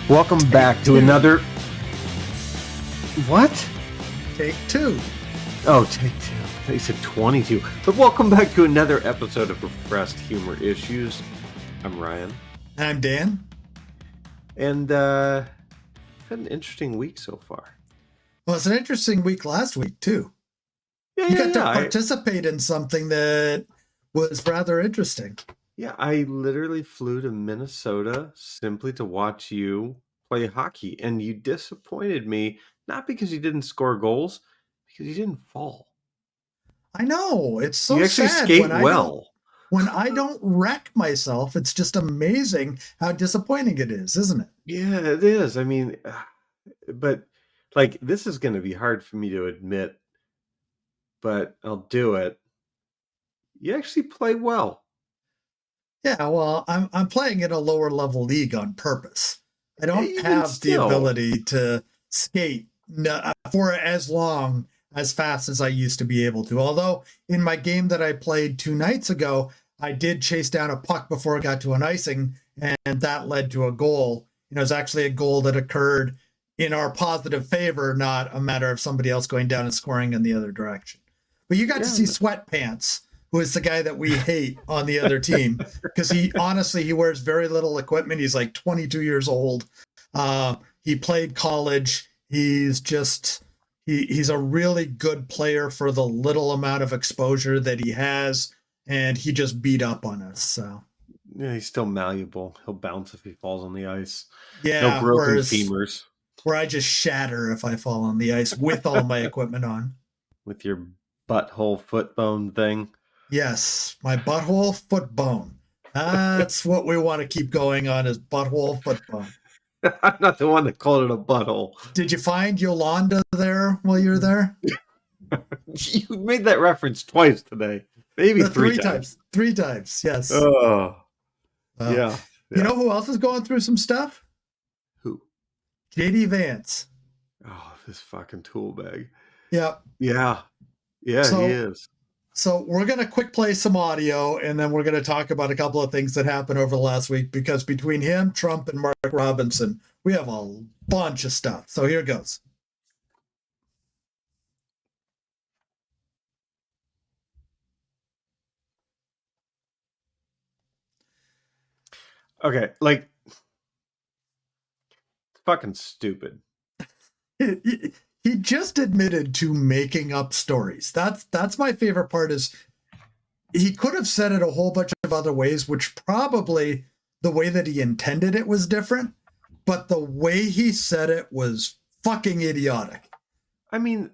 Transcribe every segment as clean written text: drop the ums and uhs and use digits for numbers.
Welcome back to another... What? Take two. Oh, take two. I thought you said 22. But welcome back to another episode of Repressed Humor Issues. I'm Ryan. I'm Dan. And had an interesting week so far. Well, it's an interesting week last week, too. You got to participate in something that was rather interesting. Yeah, I literally flew to Minnesota simply to watch you play hockey. And you disappointed me, not because you didn't score goals, because you didn't fall. I know. It's so you actually sad skate well. When I don't wreck myself. It's just amazing how disappointing it is, isn't it? Yeah, it is. I mean, but like, this is going to be hard for me to admit, but I'll do it. You actually play well. Yeah, well, I'm playing in a lower level league on purpose. I don't have the ability to skate for as long, as fast as I used to be able to. Although in my game that I played 2 nights ago, I did chase down a puck before it got to an icing, and that led to a goal. It was actually a goal that occurred in our positive favor, not a matter of somebody else going down and scoring in the other direction. But you got to see Sweatpants, who is the guy that we hate on the other team, because he wears very little equipment. He's like 22 years old. He played college. He's a really good player for the little amount of exposure that he has, and he just beat up on us. So yeah, he's still malleable. He'll bounce if he falls on the ice. Yeah, no broken femurs. Where I just shatter if I fall on the ice with all my equipment on. With your butthole foot bone thing. Yes, my butthole foot bone. That's what we want to keep going on, is butthole foot bone. I'm not the one that called it a butthole. Did you find Yolanda there while you were there? You made that reference twice today. Maybe three times. 3 times, yes. Oh, yeah. You know who else is going through some stuff? Who? JD Vance. Oh, this fucking tool bag. Yep. Yeah, he is. So we're going to quick play some audio, and then we're going to talk about a couple of things that happened over the last week, because between him, Trump, and Mark Robinson, we have a bunch of stuff. So here goes. Okay, like, it's fucking stupid. He just admitted to making up stories. That's my favorite part. Is he could have said it a whole bunch of other ways, which probably the way that he intended it was different, but the way he said it was fucking idiotic. I mean,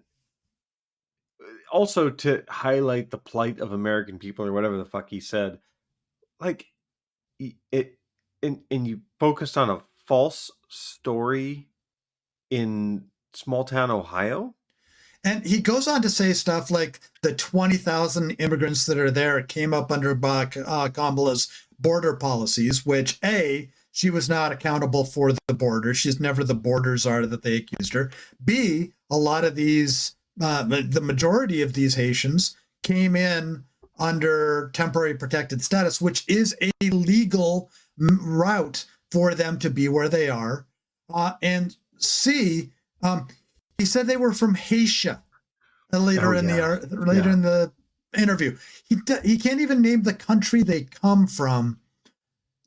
also to highlight the plight of American people or whatever the fuck he said, like, and you focused on a false story in small town Ohio. And he goes on to say stuff like the 20,000 immigrants that are there came up under Kamala's border policies, which she was not accountable for the border. She's never the border czar that they accused her. B, a lot of these, the majority of these Haitians came in under temporary protected status, which is a legal route for them to be where they are. And C, he said they were from Haiti later in the interview. He can't even name the country they come from.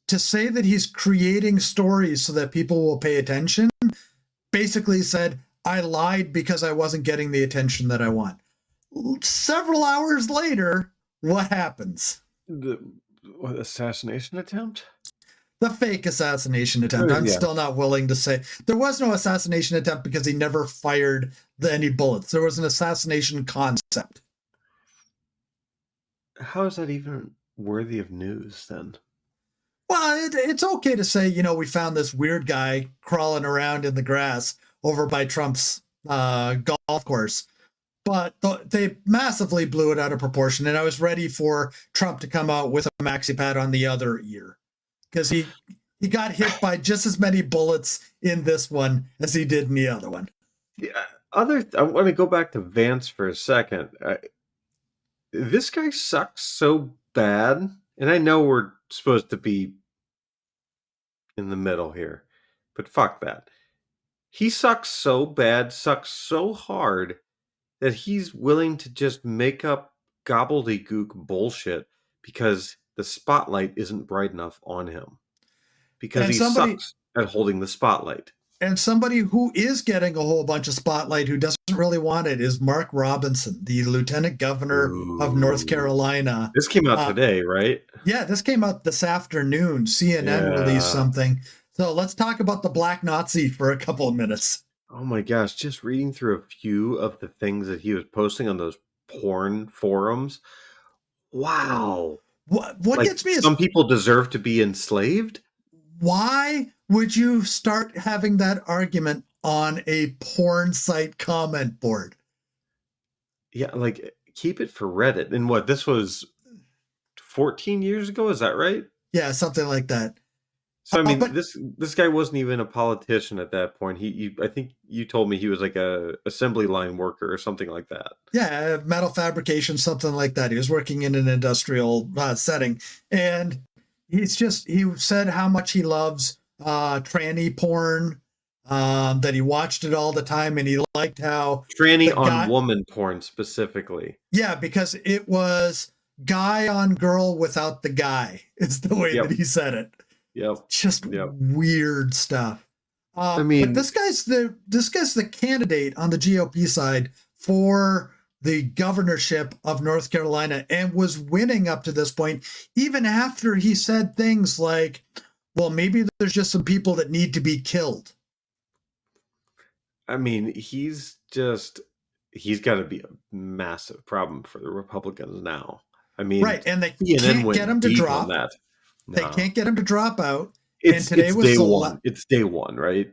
To say that he's creating stories so that people will pay attention, basically said, I lied because I wasn't getting the attention that I want. Several hours later, what happens? The assassination attempt? The fake assassination attempt. I'm still not willing to say. There was no assassination attempt because he never fired any bullets. There was an assassination concept. How is that even worthy of news then? Well, it's okay to say, we found this weird guy crawling around in the grass over by Trump's golf course. But they massively blew it out of proportion. And I was ready for Trump to come out with a maxi pad on the other ear, because he got hit by just as many bullets in this one as he did in the other one. Yeah, I want to go back to Vance for a second. This guy sucks so bad, and I know we're supposed to be in the middle here, but fuck that. He sucks so bad, sucks so hard that he's willing to just make up gobbledygook bullshit because the spotlight isn't bright enough on him. Because And he somebody sucks at holding the spotlight. and somebody who is getting a whole bunch of spotlight who doesn't really want it is Mark Robinson, the Lieutenant Governor of North Ooh. Carolina. This came out today, right? Yeah, this came out this afternoon. CNN released Yeah. something. So let's talk about the Black Nazi for a couple of minutes. Oh my gosh, just reading through a few of the things that he was posting on those porn forums. Wow. What Like, gets me is some people deserve to be enslaved? why would you start having that argument on a porn site comment board? Yeah, like, keep it for Reddit. And what, this was 14 years ago? Is that right? Yeah, something like that. So I mean, But this guy wasn't even a politician at that point. I think you told me he was like a assembly line worker or something like that. yeah, metal fabrication, something like that. He was working in an industrial setting, and he said how much he loves tranny porn, that he watched it all the time, and he liked how Tranny the on guy, woman porn specifically. yeah, because it was guy on girl without the guy. Is the way Yep. that he said it. Yep. Just Yep. weird stuff. I But mean, this guy's the candidate on the GOP side for the governorship of North Carolina and was winning up to this point, even after he said things like, "Well, maybe there's just some people that need to be killed." he's got to be a massive problem for the Republicans now. I mean, Right, and they CNN can't went get him to deep on drop. that. They No. can't get him to drop out. And It's today it's was day the one. It's day one, right?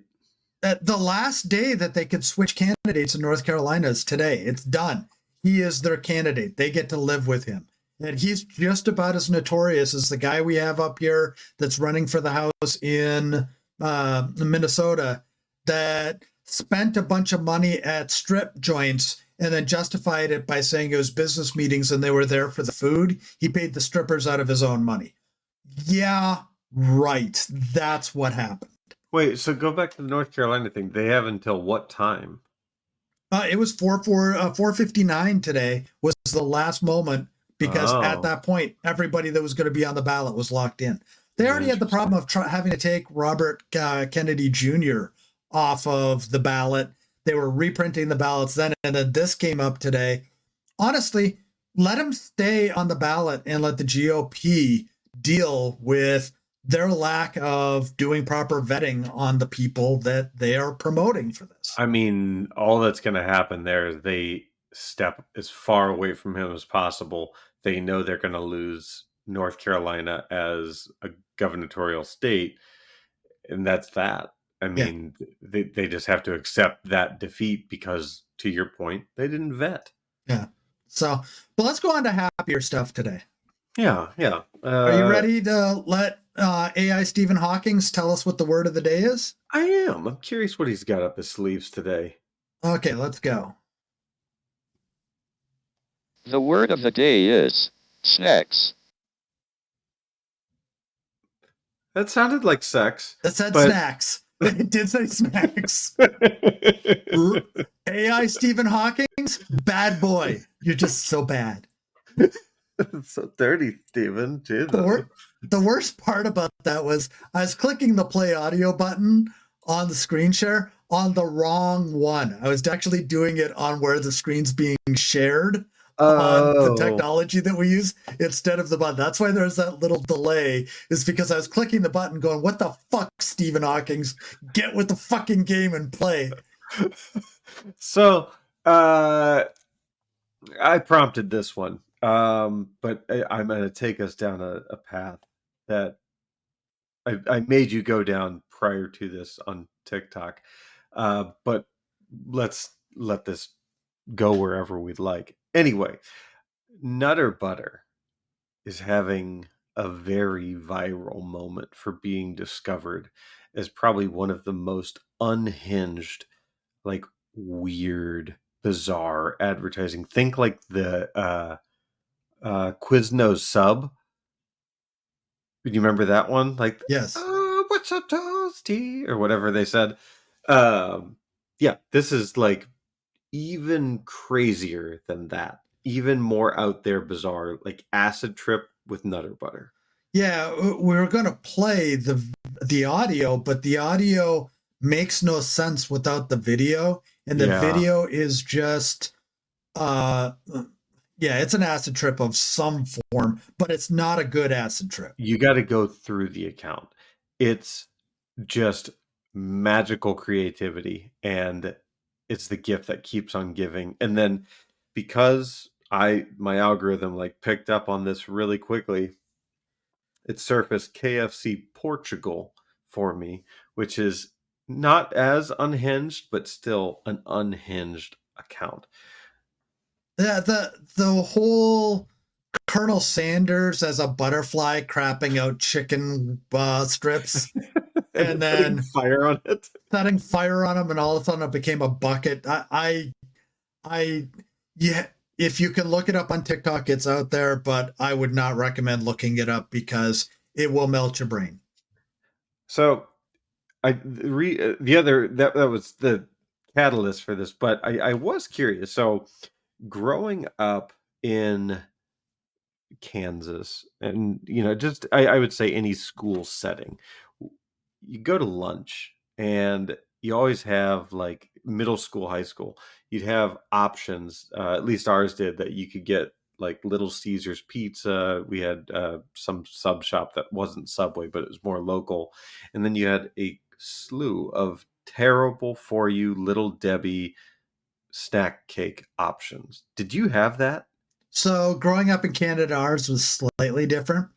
the last day that they could switch candidates in North Carolina is today. It's done. He is their candidate. They get to live with him. And he's just about as notorious as the guy we have up here that's running for the House in Minnesota that spent a bunch of money at strip joints and then justified it by saying it was business meetings and they were there for the food. He paid the strippers out of his own money. Yeah, right. That's what happened. Wait, so go back to the North Carolina thing. They have until what time? It was 4:59 today was the last moment because at Oh, that point, everybody that was going to be on the ballot was locked in. They already had the interesting. problem of having to take Robert Kennedy Jr. off of the ballot. They were reprinting the ballots then, and then this came up today. Honestly, let him stay on the ballot and let the GOP deal with their lack of doing proper vetting on the people that they are promoting for this. I mean, all that's going to happen there is they step as far away from him as possible. They know they're going to lose North Carolina as a gubernatorial state, and that's that. I Yeah. mean, they just have to accept that defeat because, to your point, they didn't vet. Yeah. So, but let's go on to happier stuff today. Yeah, yeah. Are you ready to let AI Stephen Hawking's tell us what the word of the day is? I am. I'm curious what he's got up his sleeves today. Okay, let's go. The word of the day is snacks. That sounded like sex. That said but... snacks. It did say snacks. AI Stephen Hawking's bad boy. You're just so bad. So dirty, Steven. The worst part about that was I was clicking the play audio button on the screen share on the wrong one. I was actually doing it on where the screen's being shared on the technology that we use instead of the button. That's why there's that little delay, is because I was clicking the button going, what the fuck, Stephen Hawking's? Get with the fucking game and play. So, I prompted this one. But I'm going to take us down a path that I made you go down prior to this on TikTok. But let's let this go wherever we'd like. Anyway, Nutter Butter is having a very viral moment for being discovered as probably one of the most unhinged, like weird, bizarre advertising. Think like the Quiznos sub. Do you remember that one? Like, yes. What's That's a toasty, or whatever they said. Yeah, this is like even crazier than that. Even more out there, bizarre, like acid trip with Nutter Butter. Yeah, we were going to play the audio, but the audio makes no sense without the video, and the Yeah. video is just yeah, it's an acid trip of some form, but it's not a good acid trip. You got to go through the account. It's just magical creativity, and it's the gift that keeps on giving. And then because my algorithm like picked up on this really quickly, it surfaced KFC Portugal for me, which is not as unhinged, but still an unhinged account. Yeah, the whole Colonel Sanders as a butterfly crapping out chicken strips and then fire on it. setting fire on them, and all of a sudden it became a bucket. Yeah, if you can look it up on TikTok, it's out there, but I would not recommend looking it up because it will melt your brain. So the other that was the catalyst for this, but I was curious. So growing up in Kansas, and just I would say any school setting, you go to lunch and you always have like middle school, high school, you'd have options, at least ours did, that you could get like Little Caesars pizza. We had some sub shop that wasn't Subway, but it was more local. And then you had a slew of terrible for you Little Debbie snack cake options. Did you have that? So growing up in Canada, ours was slightly different.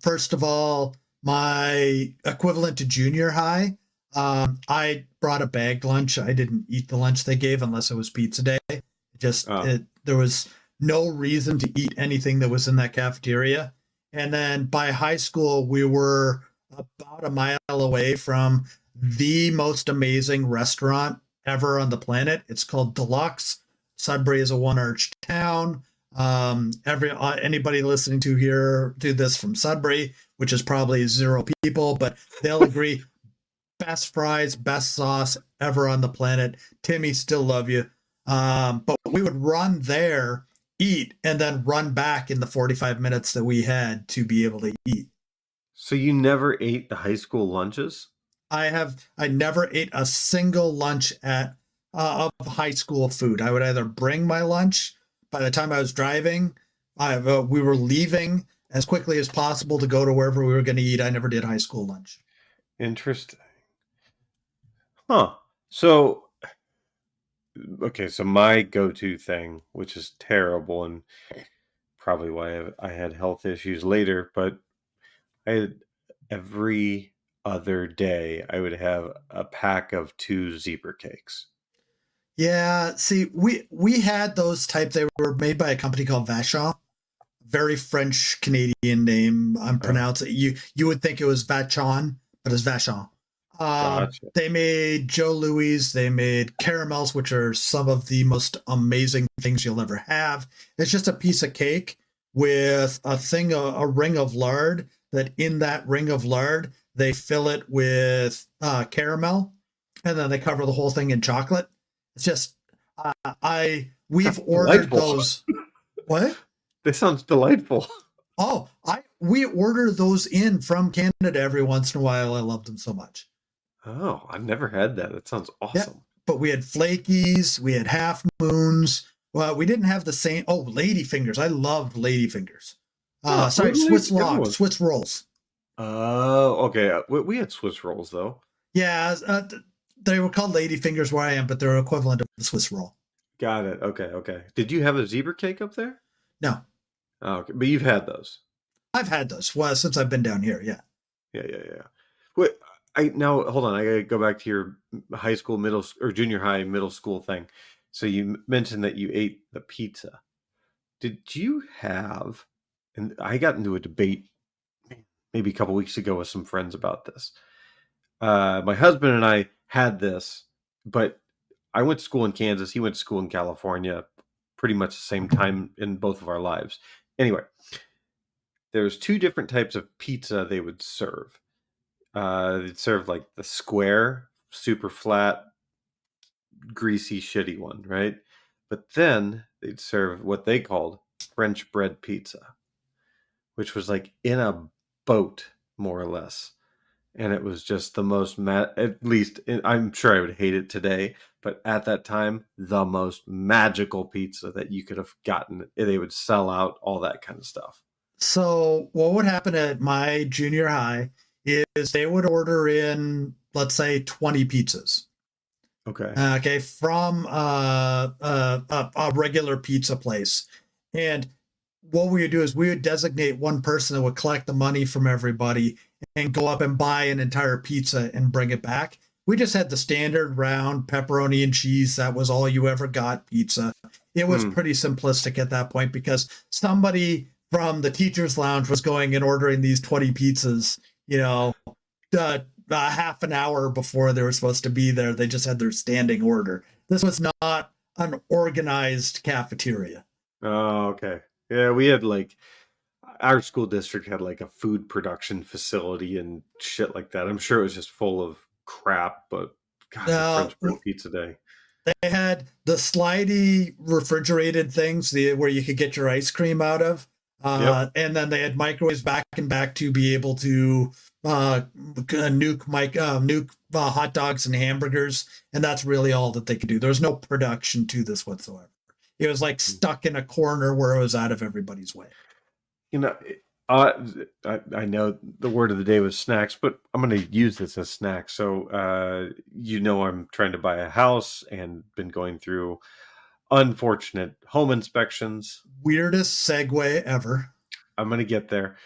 First of all, my equivalent to junior high, I brought a bagged lunch. I didn't eat the lunch they gave unless it was pizza day. There was no reason to eat anything that was in that cafeteria. And then by high school, we were about a mile away from the most amazing restaurant ever on the planet. It's called Deluxe. Sudbury is a one-arch town. Anybody listening to this from Sudbury, which is probably 0 people, but they'll agree, best fries, best sauce ever on the planet. Timmy, still love you. But we would run there, eat, and then run back in the 45 minutes that we had to be able to eat. So you never ate the high school lunches? I never ate a single lunch of high school food. I would either bring my lunch. By the time I was driving, we were leaving as quickly as possible to go to wherever we were going to eat. I never did high school lunch. Interesting. Huh. So, okay, so my go-to thing, which is terrible and probably why I had health issues later, but every other day I would have a pack of 2 zebra cakes. Yeah, see, we had those type. They were made by a company called Vachon, very French Canadian name. I'm pronouncing you would think it was Vachon, but it's Vachon. Gotcha. They made Joe Louis. They made caramels, which are some of the most amazing things you'll ever have. It's just a piece of cake with a ring of lard. That in that ring of lard, they fill it with caramel, and then they cover the whole thing in chocolate. It's just we've ordered those. What? This sounds delightful. Oh, we order those in from Canada every once in a while. I love them so much. Oh, I've never had that. That sounds awesome. Yeah, but we had flakies, we had half moons. Well, we didn't have the same. Oh, lady fingers. I loved lady fingers. Sorry, Swiss logs, Swiss rolls. Oh, okay. We had Swiss rolls though. Yeah, they were called lady fingers where I am, but they're equivalent of the Swiss roll. Got it. Okay. Did you have a zebra cake up there? No. Oh, okay. But you've had those. I've had those since I've been down here. Yeah. Yeah. Wait, now hold on. I gotta go back to your high school, middle or junior high, middle school thing. So you mentioned that you ate the pizza. Did you have? And I got into a debate maybe a couple weeks ago with some friends about this. My husband and I had this, but I went to school in Kansas. He went to school in California, pretty much the same time in both of our lives. Anyway, there's 2 different types of pizza they would serve. They'd serve like the square, super flat, greasy, shitty one, right? But then they'd serve what they called French bread pizza, which was like in a boat, more or less. And it was just the most, at least I'm sure I would hate it today, but at that time, the most magical pizza that you could have gotten. They would sell out, all that kind of stuff. So what would happen at my junior high is they would order in, let's say, 20 pizzas. Okay. Okay, from a regular pizza place. And what we would do is we would designate one person that would collect the money from everybody and go up and buy an entire pizza and bring it back. We just had the standard round pepperoni and cheese. That was all you ever got pizza. It was pretty simplistic at that point because somebody from the teacher's lounge was going and ordering these 20 pizzas, half an hour before they were supposed to be there. They just had their standing order. This was not an organized cafeteria. Oh, okay. Yeah, we had like our school district had like a food production facility and shit like that. I'm sure it was just full of crap, but God, the French bread pizza day. They had the slidey refrigerated things where you could get your ice cream out of. And then they had microwaves back and back to be able to nuke hot dogs and hamburgers. And that's really all that they could do. There was no production to this whatsoever. It was like stuck in a corner where it was out of everybody's way. I know the word of the day was snacks, but I'm going to use this as snacks. So, I'm trying to buy a house and been going through unfortunate home inspections. Weirdest segue ever. I'm going to get there.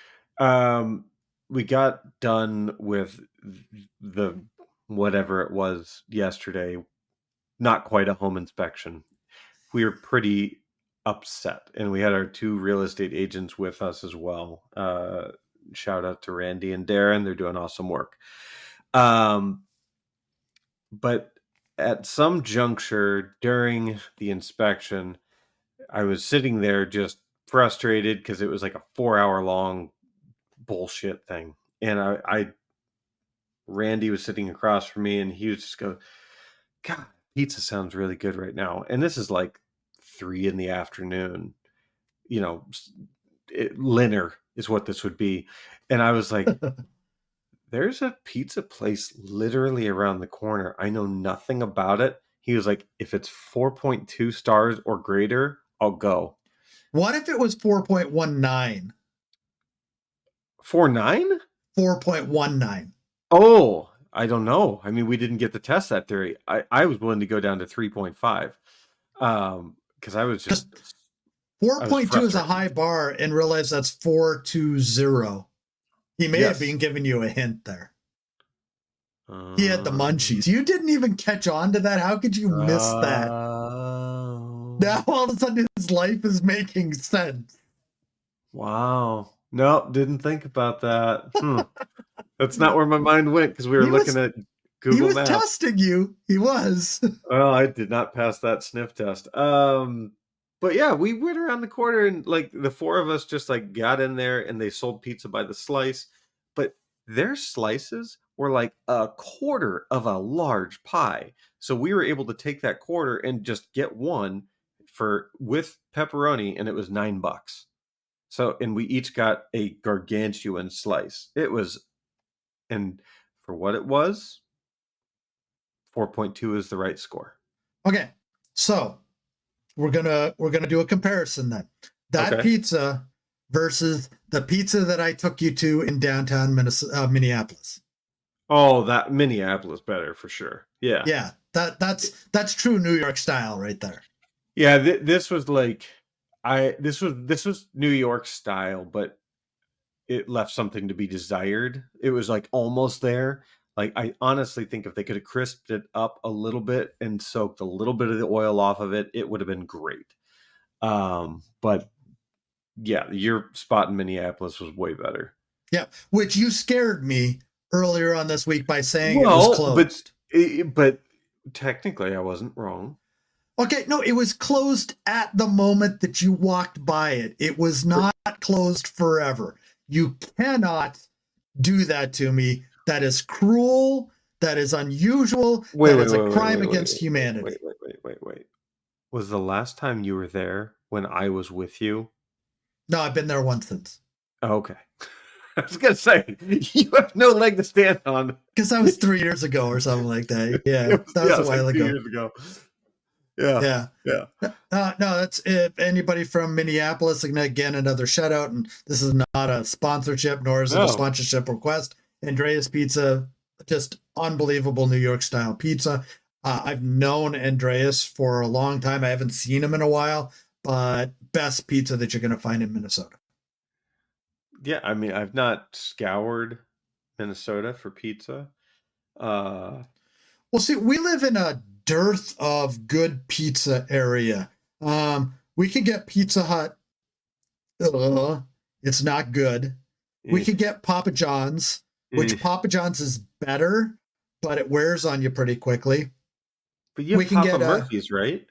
We got done with the whatever it was yesterday. Not quite a home inspection. We were pretty upset, and we had our two real estate agents with us as well. Shout out to Randy and Darren. They're doing awesome work. But at some juncture during the inspection, I was sitting there just frustrated because it was like a 4-hour long bullshit thing. And Randy was sitting across from me, and he was just go, God, pizza sounds really good right now. And this is like 3 p.m. Linner is what this would be. And I was like, there's a pizza place literally around the corner. I know nothing about it. He was like, if it's 4.2 stars or greater, I'll go. What if it was 4.19? 4.9? 4.19. Oh, I don't know. I mean, we didn't get to test that theory. I was willing to go down to 3.5. Because I was just 4.2 is a high bar, and realize that's 420. He may have been giving you a hint there. He had the munchies. You didn't even catch on to that. How could you miss that? Now all of a sudden his life is making sense. Wow. Nope, didn't think about that. That's not where my mind went because we were looking at Google Maps. He was testing you. He was. Well, I did not pass that sniff test. But yeah, we went around the corner and like the four of us just like got in there and they sold pizza by the slice. But their slices were like a quarter of a large pie. So we were able to take that quarter and just get one with pepperoni, and it was $9. So, and we each got a gargantuan slice. It was, and for what it was, 4.2 is the right score. Okay. So we're gonna do a comparison then. That pizza versus the pizza that I took you to in downtown Minneapolis. Oh, that Minneapolis better for sure. Yeah. Yeah. That's true New York style right there. Yeah. This was like, this was New York style, but it left something to be desired. It was like almost there. Like, I honestly think if they could have crisped it up a little bit and soaked a little bit of the oil off of it, it would have been great. But yeah, your spot in Minneapolis was way better. Yeah, which you scared me earlier on this week by saying it was closed. But technically I wasn't wrong. Okay, no, it was closed at the moment that you walked by it. It was not closed forever. You cannot do that to me That is cruel. That is unusual. Wait, That wait, is a wait, wait, crime wait, wait, against humanity. wait. Was the last time you were there when I was with you? No, I've been there once since. Oh, okay. I was gonna say you have no leg to stand on. Because that was 3 years ago or something like that. Yeah, that was yeah, it a was like while 2 ago. years ago. Yeah, Yeah. yeah. No, that's if anybody from Minneapolis. And again, another shout out. And this is not a sponsorship, nor is it a No. sponsorship request. Andrea's Pizza, just unbelievable New York style pizza. I've known Andreas for a long time. I haven't seen him in a while, but best pizza that you're going to find in Minnesota. Yeah, I mean, I've not scoured Minnesota for pizza. Well, see, we live in a dearth of good pizza area. We can get Pizza Hut. It's not good. We Mm, could get Papa John's, which mm. Papa John's is better, but it wears on you pretty quickly. But you We have can Papa get Murphy's, right?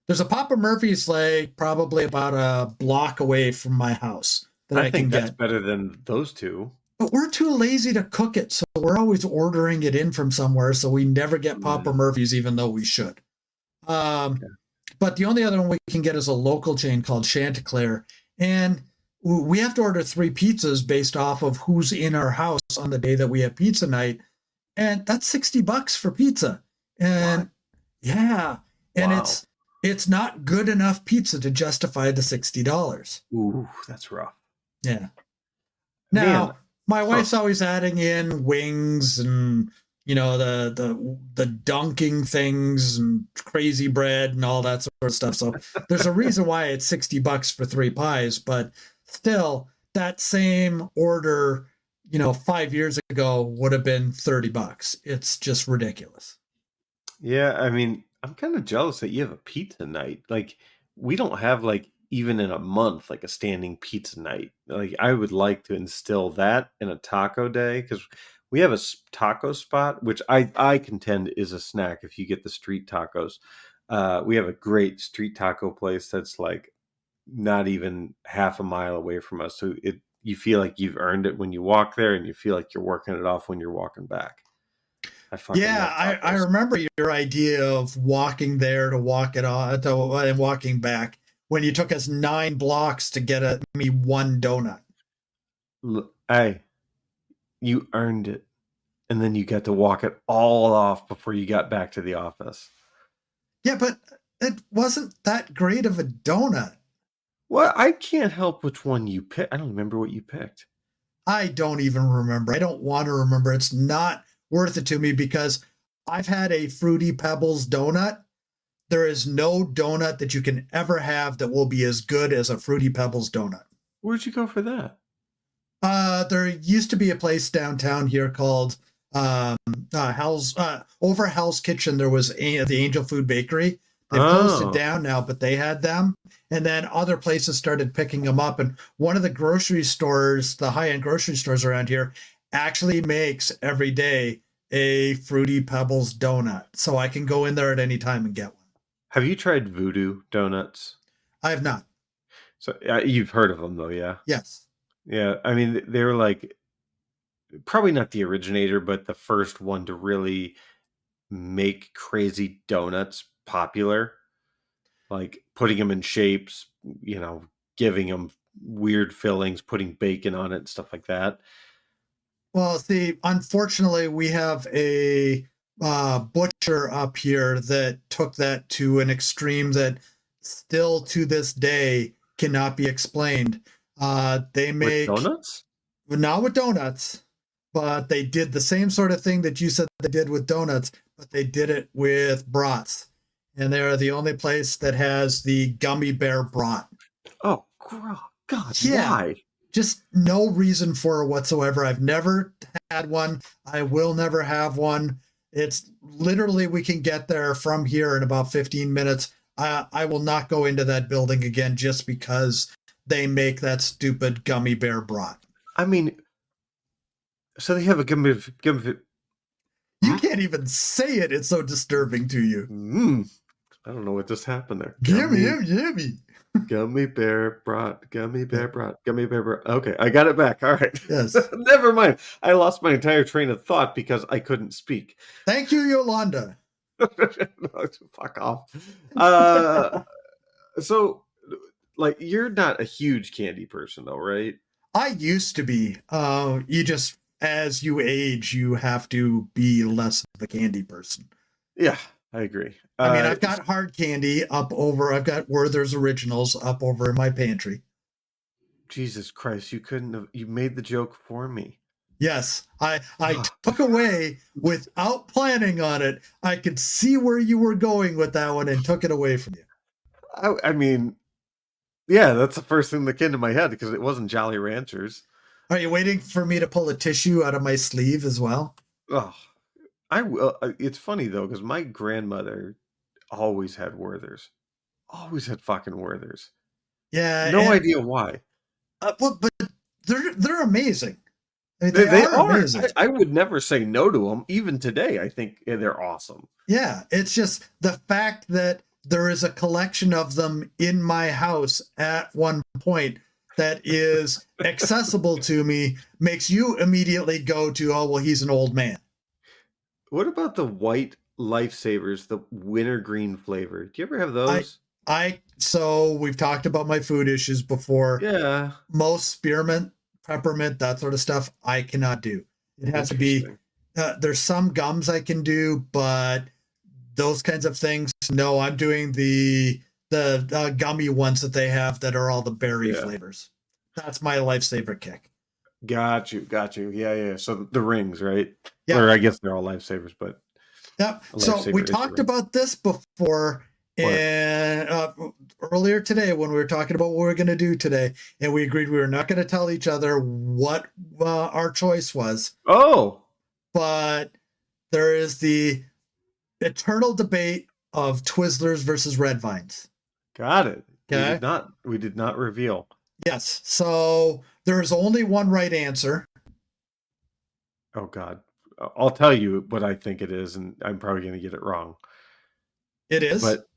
there's a Papa Murphy's like probably about a block away from my house that I I can think that's get. better than those two. But we're too lazy to cook it, so we're always ordering it in from somewhere, so we never get Papa Mm, Murphy's, even though we should. okay. But the only other one we can get is a local chain called Chanticleer, and we have to order 3 pizzas based off of who's in our house on the day that we have pizza night, and that's $60 for pizza. And What? yeah, and Wow. it's not good enough pizza to justify the $60. Ooh, that's rough. Yeah. Man, Now, my huh. wife's always adding in wings and the dunking things and crazy bread and all that sort of stuff. So there's a reason why it's $60 for 3 pies, but still that same order, 5 years ago would have been $30. It's just ridiculous. Yeah, I mean, I'm kind of jealous that you have a pizza night. Like, we don't have like even in a month like a standing pizza night. Like, I would like to instill that in a taco day because we have a taco spot, which I contend is a snack if you get the street tacos. We have a great street taco place that's like not even half a mile away from us, so you feel like you've earned it when you walk there, and you feel like you're working it off when you're walking back. I fucking Yeah, love I tacos. remember your idea of walking there to walk it on and walking back when you took us 9 blocks to get me one donut. Hey, you earned it. And then you got to walk it all off before you got back to the office. Yeah, but it wasn't that great of a donut. Well, I can't help which one you picked. I don't remember what you picked. I don't even remember. I don't want to remember. It's not worth it to me because I've had a Fruity Pebbles donut. There is no donut that you can ever have that will be as good as a Fruity Pebbles donut. Where'd you go for that? There used to be a place downtown here called Hell's over Hell's Kitchen. There was the Angel Food Bakery. They've closed it Oh, down now, but they had them, and then other places started picking them up. And one of the grocery stores, the high-end grocery stores around here, actually makes every day a Fruity Pebbles donut, so I can go in there at any time and get one. have you tried Voodoo Donuts? I have not. So you've heard of them though, yeah? Yes. Yeah, I mean they were like probably not the originator, but the first one to really make crazy donuts popular. Like putting them in shapes, giving them weird fillings, putting bacon on it and stuff like that. Well, see, unfortunately, we have a butcher up here that took that to an extreme that still to this day cannot be explained. They With make, donuts? not with donuts, but they did the same sort of thing that you said they did with donuts, but they did it with brats. And they're the only place that has the gummy bear brat. Oh, God, Yeah, why? just no reason for it whatsoever. I've never had one. I will never have one. It's literally we can get there from here in about 15 minutes. I will not go into that building again just because they make that stupid gummy bear brat. I mean, so they have a gummy. You can't even say it. It's so disturbing to you. Mm. I don't know what just happened there. Gimme. Gummy bear brought. Okay, I got it back. All right. Yes. Never mind. I lost my entire train of thought because I couldn't speak. Thank you, Yolanda. Fuck off. So, like, you're not a huge candy person, though, right? I used to be. You just, as you age, you have to be less of a candy person. Yeah, I agree. I mean, I've got hard candy up over. I've got Werther's Originals up over in my pantry. Jesus Christ, you couldn't have. You made the joke for me. Yes, I took away without planning on it. I could see where you were going with that one and took it away from you. I mean, yeah, that's the first thing that came to my head because it wasn't Jolly Ranchers. Are you waiting for me to pull a tissue out of my sleeve as well? Oh, I will. It's funny though because my grandmother always had Werther's, always had fucking Werther's. Yeah, No idea why. Well, but they're amazing. I mean, They are are. amazing. I would never say no to them. Even today, I think they're awesome. Yeah, it's just the fact that there is a collection of them in my house at one point that is accessible to me makes you immediately go to, oh, well, he's an old man. What about the white Lifesavers, the wintergreen flavor? Do you ever have those? So we've talked about my food issues before. Yeah. Most spearmint, peppermint, that sort of stuff, I cannot do. It has to be, there's some gums I can do, but those kinds of things, no, I'm doing the gummy ones that they have that are all the berry flavors. That's my Lifesaver kick. Got you. Yeah. So the rings, right? Yeah. Or I guess they're all Lifesavers, but yeah. So we talked about this before and earlier today when we were talking about what we were going to do today, and we agreed we were not going to tell each other what our choice was. Oh, but there is the eternal debate of Twizzlers versus Red Vines. Got it. Okay. We did not reveal. Yes. So there is only one right answer. Oh God. I'll tell you what I think it is, and I'm probably going to get it wrong. It is. But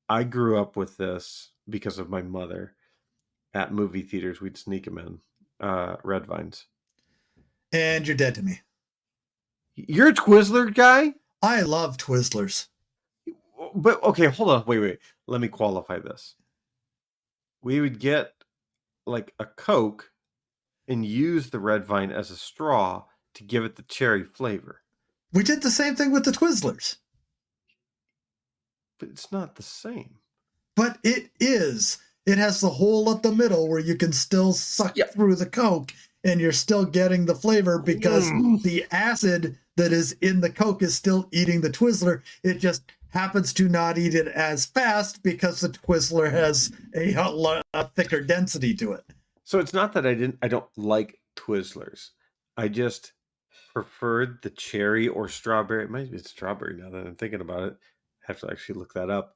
I grew up with this because of my mother. At movie theaters, we'd sneak them in. Red Vines. And you're dead to me. You're a Twizzler guy? I love Twizzlers. But okay, hold on. Wait. Let me qualify this. We would get like a Coke and use the Red Vine as a straw to give it the cherry flavor. We did the same thing with the Twizzlers. But it's not the same. But it is. It has the hole at the middle where you can still suck through the Coke and you're still getting the flavor because the acid that is in the Coke is still eating the Twizzler. It just happens to not eat it as fast because the Twizzler has a thicker density to it. So it's not that I don't like Twizzlers. I just preferred the cherry or strawberry. It might be strawberry now that I'm thinking about it. I have to actually look that up.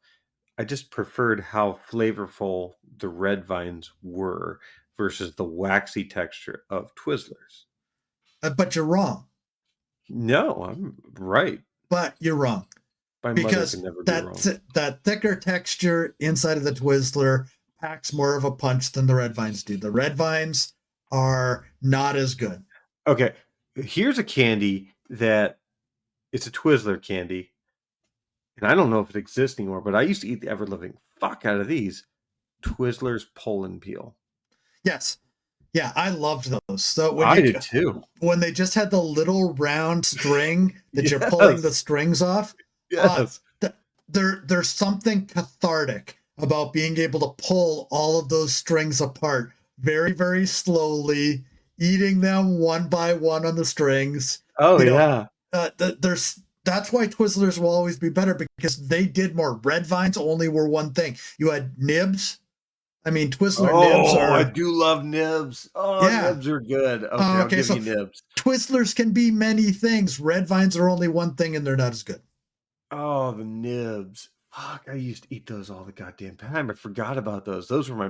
I just preferred how flavorful the Red Vines were versus the waxy texture of Twizzlers. But you're wrong. No, I'm right. But you're wrong. My because mother can never be wrong. That thicker texture inside of the Twizzler packs more of a punch than the Red Vines do. The Red Vines are not as good. Okay, here's a candy that it's a Twizzler candy. And I don't know if it exists anymore, but I used to eat the ever-living fuck out of these. Twizzlers pull and peel. Yes. Yeah, I loved those. So I did too. When they just had the little round string that you're pulling the strings off. Yes. There's something cathartic about being able to pull all of those strings apart very, very slowly, eating them one by one on the strings. Oh, yeah. That's why Twizzlers will always be better because they did more. Red Vines only were one thing. You had nibs. I mean, Twizzler nibs are... I do love nibs. Oh, yeah. Nibs are good. Okay, I'll give you nibs. Twizzlers can be many things. Red Vines are only one thing, and they're not as good. Oh, the nibs. Fuck, I used to eat those all the goddamn time. I forgot about those. Those were one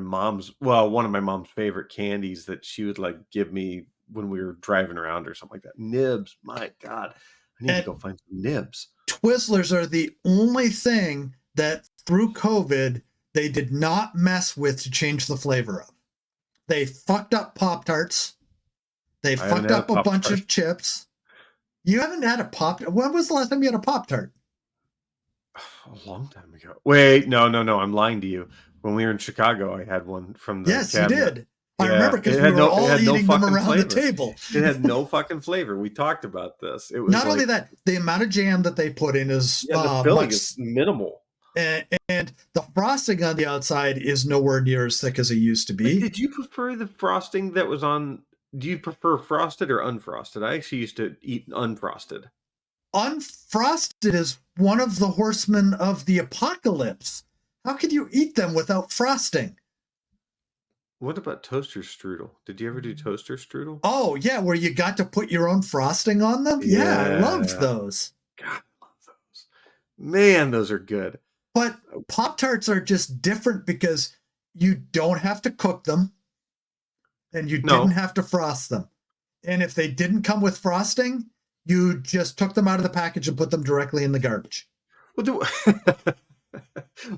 of my mom's favorite candies that she would like give me when we were driving around or something like that. Nibs, my God. I need to go find some nibs. Twizzlers are the only thing that through COVID, they did not mess with to change the flavor of. They fucked up Pop-Tarts. They fucked up a bunch of chips. You haven't had a Pop-Tart? When was the last time you had a Pop-Tart? A long time ago. Wait, no. I'm lying to you. When we were in Chicago, I had one from the Yes, cabinet. you did. I remember because we were all eating them around the table. It had no fucking flavor. We talked about this. It was not only that, the amount of jam that they put in is the filling is minimal. And the frosting on the outside is nowhere near as thick as it used to be. Did you prefer the frosting that was on? Do you prefer frosted or unfrosted? I actually used to eat unfrosted. Unfrosted is one of the horsemen of the apocalypse. How could you eat them without frosting? What about toaster strudel? Did you ever do toaster strudel? Oh, yeah, where you got to put your own frosting on them? Yeah, I loved those. God, I love those. Man, those are good. But Pop-Tarts are just different because you don't have to cook them and you didn't have to frost them. And if they didn't come with frosting, you just took them out of the package and put them directly in the garbage. What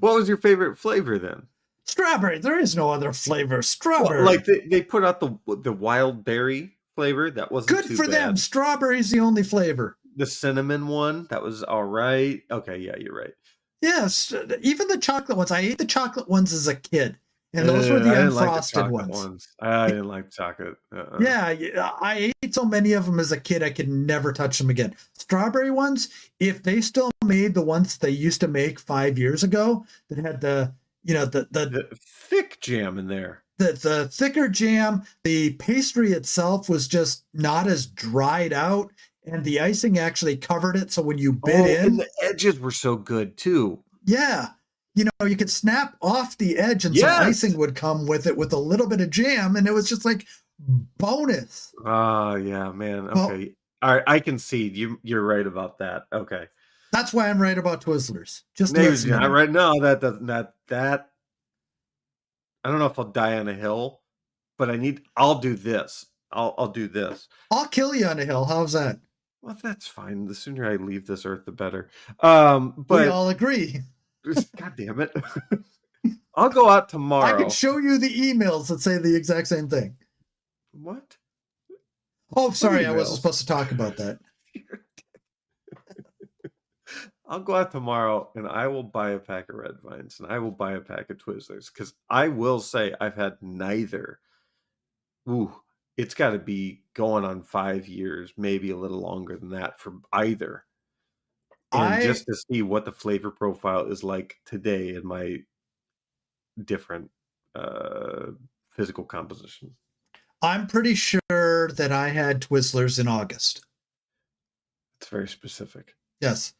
was your favorite flavor then? Strawberry. There is no other flavor. Strawberry. Well, like they put out the wild berry flavor. That wasn't good too for bad. them. Strawberry's the only flavor. The cinnamon one, that was all right. Okay, yeah, you're right. Yes, even the chocolate ones. I ate the chocolate ones as a kid, and those were the unfrosted ones. I didn't like chocolate. Yeah, I ate so many of them as a kid, I could never touch them again. Strawberry ones, if they still made the ones they used to make 5 years ago, that had the thick jam in there. The thicker jam, the pastry itself was just not as dried out. And the icing actually covered it, so when you bit in... And the edges were so good, too. Yeah. You could snap off the edge and some icing would come with it with a little bit of jam, and it was just like bonus. Yeah, man. Okay. All right, I can see. You're right about that. Okay. That's why I'm right about Twizzlers. Just maybe not right now. That I don't know if I'll die on a hill, but I'll do this. I'll do this. I'll kill you on a hill. How's that? Well, that's fine. The sooner I leave this earth, the better. But we all agree. God damn it. I'll go out tomorrow. I can show you the emails that say the exact same thing. What? Oh, sorry. I wasn't supposed to talk about that. I'll go out tomorrow and I will buy a pack of Red Vines and I will buy a pack of Twizzlers because I will say I've had neither. Ooh. It's got to be going on 5 years, maybe a little longer than that for either. And just to see what the flavor profile is like today in my different physical composition. I'm pretty sure that I had Twizzlers in August. It's very specific. Yes.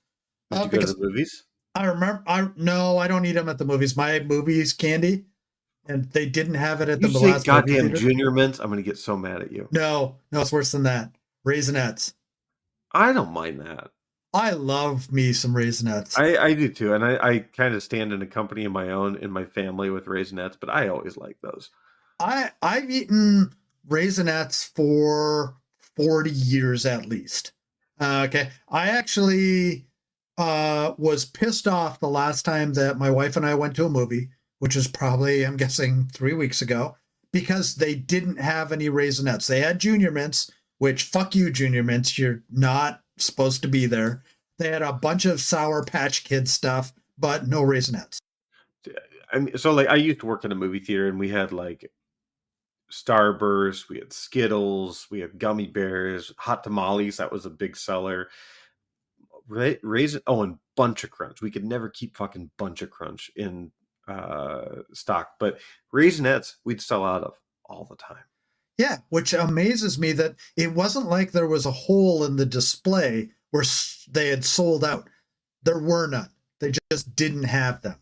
Did you go to the movies? I remember. No, I don't eat them at the movies. My movie's candy. And they didn't have it at the last goddamn Junior Mints. I'm going to get so mad at you. No, it's worse than that. Raisenettes. I don't mind that. I love me some Raisenettes. I do too. And I kind of stand in a company of my own in my family with Raisenettes, but I always like those. I've eaten Raisenettes for 40 years at least. Okay. I actually was pissed off the last time that my wife and I went to a movie, which is probably, I'm guessing, 3 weeks ago, because they didn't have any Raisenettes. They had Junior Mints, which, fuck you, Junior Mints, you're not supposed to be there. They had a bunch of Sour Patch Kid stuff, but no Raisenettes. I mean, so like I used to work in a movie theater, and we had like Starburst, we had Skittles, we had gummy bears, hot tamales. That was a big seller. And Bunch of Crunch. We could never keep fucking Bunch of Crunch in stock, but Raisenettes we'd sell out of all the time. Yeah, which amazes me that it wasn't like there was a hole in the display where they had sold out. There were none. They just didn't have them.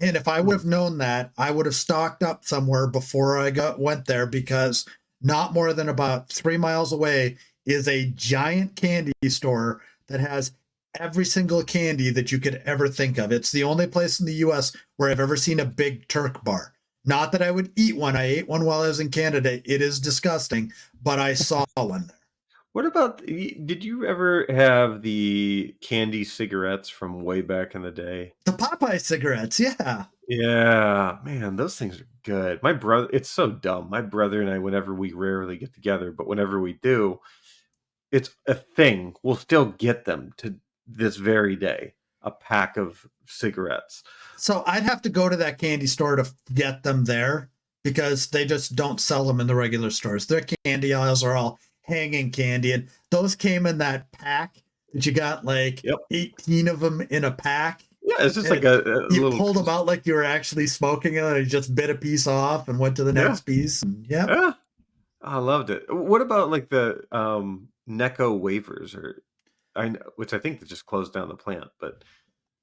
And if I would have known that, I would have stocked up somewhere before I went there, because not more than about 3 miles away is a giant candy store that has every single candy that you could ever think of. It's the only place in the U.S. where I've ever seen a Big Turk bar. Not that I would eat one. I ate one while I was in Canada. It is disgusting, but I saw one there. What about? Did you ever have the candy cigarettes from way back in the day? The Popeye cigarettes, yeah. Yeah, man, those things are good. My brother, it's so dumb. My brother and I, whenever we rarely get together, but whenever we do, it's a thing. We'll still get them to this very day. A pack of cigarettes. So I'd have to go to that candy store to get them there because they just don't sell them in the regular stores. Their candy aisles are all hanging candy, and those came in that pack that you got like Yep. 18 of them in a pack. Yeah, it's just And like a you little. pulled them out like you were actually smoking it, and you just bit a piece off and went to the next piece. And yeah. Yeah, I loved it. What about like the Necco wafers, or which I think they just closed down the plant, but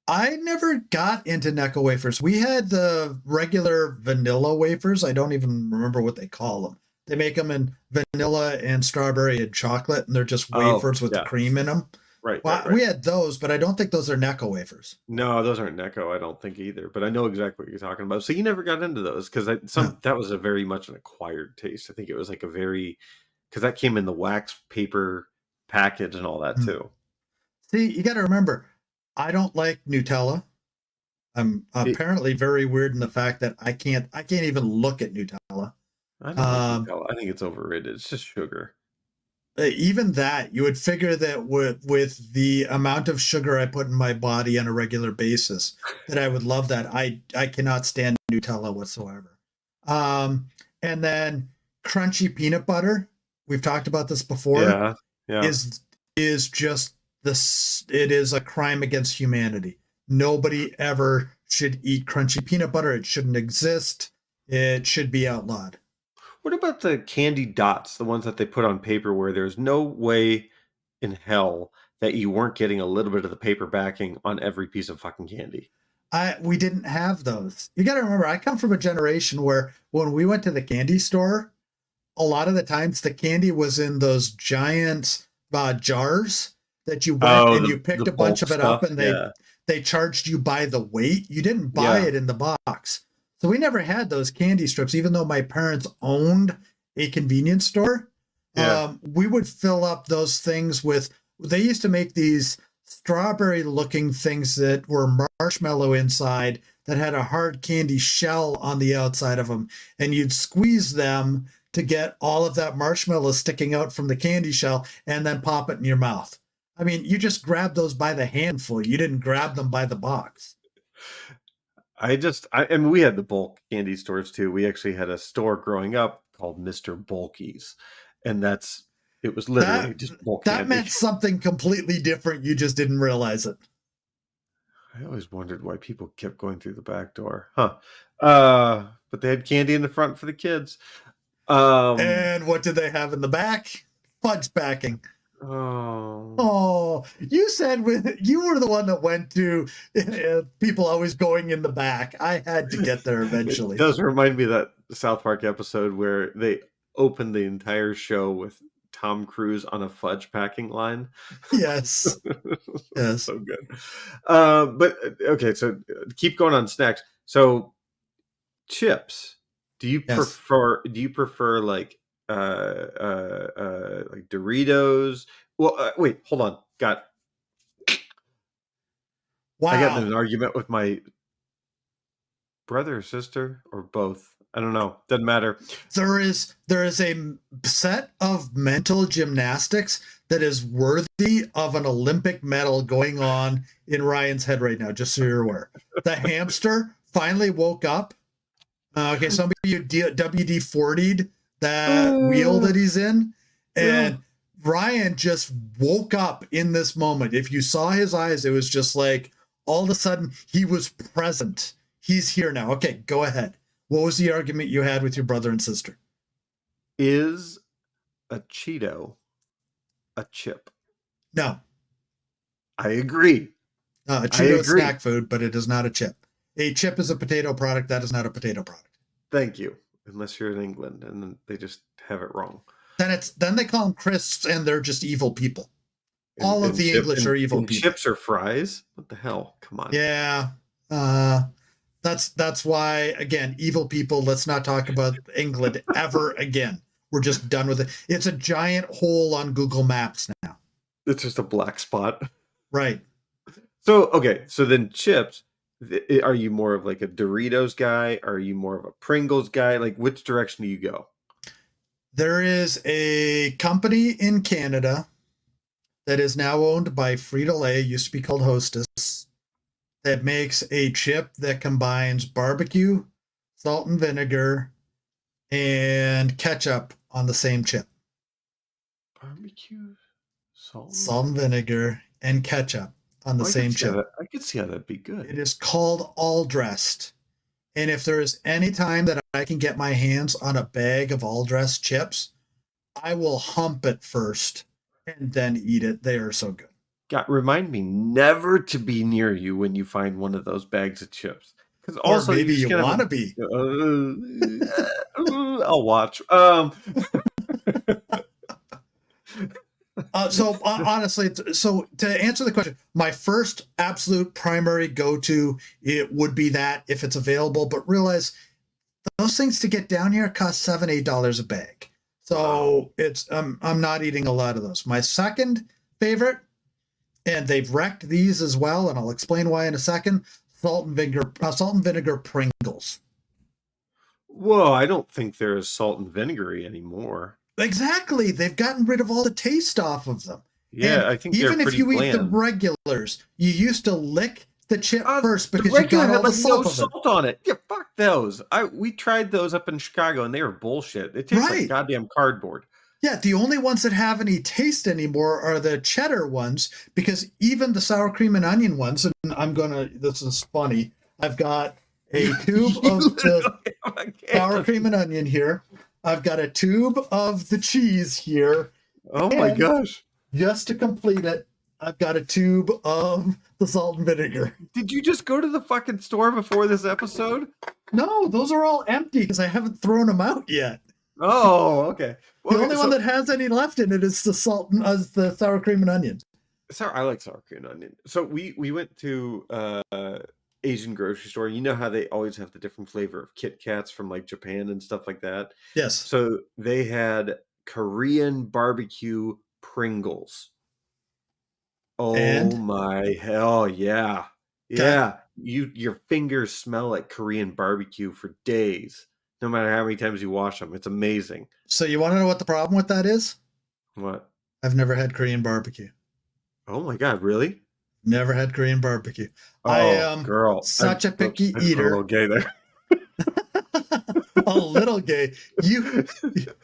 I never got into Necco wafers. We had the regular vanilla wafers. I don't even remember what they call them. They make them in vanilla and strawberry and chocolate, and they're just wafers with the cream in them. Right, Well, right. we had those, but I don't think those are Necco wafers. No, those aren't Necco. I don't think either. But I know exactly what you're talking about. So you never got into those because that was a very much an acquired taste. I think it was like because that came in the wax paper package and all that too. See, you got to remember, I don't like Nutella. I'm apparently very weird in the fact that I can't even look at Nutella. I don't like Nutella. I think it's overrated. It's just sugar. Even that, you would figure that with the amount of sugar I put in my body on a regular basis, that I would love that. I cannot stand Nutella whatsoever. And then crunchy peanut butter. We've talked about this before. Yeah. Is just this. It is a crime against humanity. Nobody ever should eat crunchy peanut butter. It shouldn't exist. It should be outlawed. What about the candy dots, the ones that they put on paper where there's no way in hell that you weren't getting a little bit of the paper backing on every piece of fucking candy? We didn't have those. You got to remember, I come from a generation where when we went to the candy store, a lot of the times the candy was in those giant jars that you went and you picked a bunch of it up, and they charged you by the weight. You didn't buy it in the box. So we never had those candy strips, even though my parents owned a convenience store. We would fill up those things they used to make these strawberry looking things that were marshmallow inside that had a hard candy shell on the outside of them. And you'd squeeze them to get all of that marshmallow sticking out from the candy shell and then pop it in your mouth. I mean, you just grabbed those by the handful. You didn't grab them by the box. And we had the bulk candy stores too. We actually had a store growing up called Mr. Bulky's, and it was literally just bulk candy. That meant something completely different. You just didn't realize it. I always wondered why people kept going through the back door. But they had candy in the front for the kids. And what did they have in the back? Fudge packing. Oh, you said you were the one that went to people always going in the back. I had to get there eventually. It does remind me of that South Park episode where they opened the entire show with Tom Cruise on a fudge packing line. Yes. Yes. So good. But okay, so keep going on snacks. So chips. Do you prefer like Doritos? Well, wait, hold on. Wow. I got in an argument with my brother or sister or both. I don't know. Doesn't matter. There is a set of mental gymnastics that is worthy of an Olympic medal going on in Ryan's head right now, just so you're aware. The hamster finally woke up. Okay, some of you WD-40'd that wheel that he's in, and Ryan just woke up in this moment. If you saw his eyes, it was just like all of a sudden he was present. He's here now. Okay, go ahead. What was the argument you had with your brother and sister? Is a Cheeto a chip? No. I agree. A Cheeto is snack food, but it is not a chip. A chip is a potato product. That is not a potato product. Thank you. Unless you're in England and they just have it wrong. Then they call them crisps, and they're just evil people. All of the English are evil people. Chips or fries? What the hell? Come on. Yeah. That's why, again, evil people. Let's not talk about England ever again. We're just done with it. It's a giant hole on Google Maps now. It's just a black spot. Right. So, okay. So then chips, are you more of like a Doritos guy? Are you more of a Pringles guy? Like, which direction do you go? There is a company in Canada that is now owned by Frito-Lay, used to be called Hostess, that makes a chip that combines barbecue, salt and vinegar, and ketchup on the same chip. Barbecue, Salt and vinegar, and ketchup on the same chip. I could see how that'd be good. It is called All Dressed. And if there is any time that I can get my hands on a bag of All Dressed chips, I will hump it first and then eat it. They are so good. God, remind me never to be near you when you find one of those bags of chips. Because Or also maybe you kind of want to be. I'll watch. Honestly, so to answer the question, my first absolute primary go-to, it would be that if it's available, but realize those things to get down here cost $7-8 a bag. So it's I'm not eating a lot of those. My second favorite, and they've wrecked these as well, and I'll explain why in a second, salt and vinegar Pringles. Whoa, I don't think they're as salt and vinegary anymore. Exactly. They've gotten rid of all the taste off of them. Yeah, And I think even they're if pretty you eat the bland. regulars, you used to lick the chip first The because you regular got had all the like no salt of it. salt on it. Yeah, fuck those. We tried those up in Chicago and they were bullshit. It tastes like Right. goddamn cardboard. Yeah, the only ones that have any taste anymore are the cheddar ones, because even the sour cream and onion ones, and this is funny, I've got a tube of the sour cream and onion here. I've got a tube of the cheese here. Oh my And gosh. just to complete it, I've got a tube of the salt and vinegar. Did you just go to the fucking store before this episode? No, those are all empty because I haven't thrown them out yet. Oh, okay. The only one that has any left in it is the the sour cream and onion. I like sour cream and onion. So we went to Asian grocery store. You know how they always have the different flavor of Kit Kats from like Japan and stuff like that? Yes. So they had Korean barbecue Pringles. Oh my hell yeah. Yeah. Your fingers smell like Korean barbecue for days, no matter how many times you wash them. It's amazing. So you want to know what the problem with that is? What? I've never had Korean barbecue. Oh my god, really? Never had Korean barbecue. Oh, I am girl. such a picky I just eater. a little gay there. A little gay. You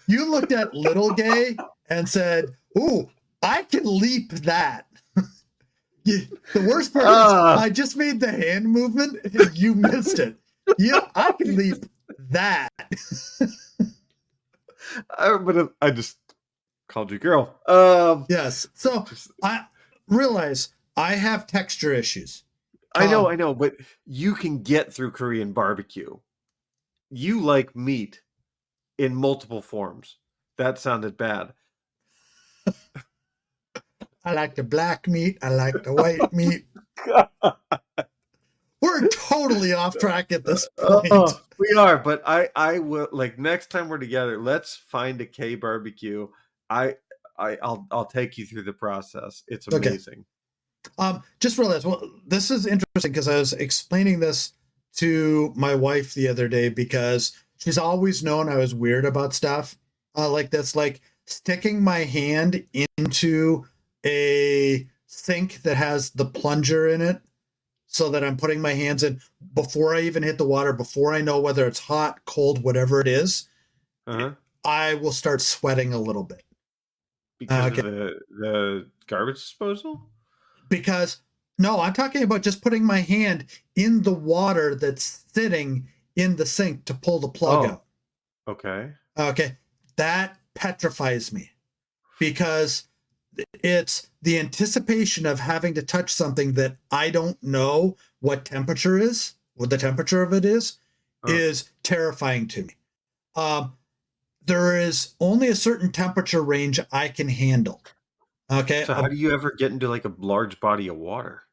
looked at little gay and said, "Ooh, I can leap that." The worst part is I just made the hand movement and you missed it. Yeah, I can leap that. But I just called you girl. Yes. So I realize I have texture issues. I know, but you can get through Korean barbecue. You like meat in multiple forms. That sounded bad. I like the black meat. I like the white meat. We're totally off track at this point. We are, but I will, like, next time we're together, let's find a K barbecue. I'll take you through the process. It's amazing. Okay. Just realized, well, this is interesting because I was explaining this to my wife the other day because she's always known I was weird about stuff like this, like sticking my hand into a sink that has the plunger in it so that I'm putting my hands in before I even hit the water, before I know whether it's hot, cold, whatever it is. I will start sweating a little bit. Because of the garbage disposal? Because, no, I'm talking about just putting my hand in the water that's sitting in the sink to pull the plug out. Okay. Okay. That petrifies me because it's the anticipation of having to touch something that I don't know what temperature is, what the temperature of it is terrifying to me. There is only a certain temperature range I can handle. Okay. So how do you ever get into like a large body of water?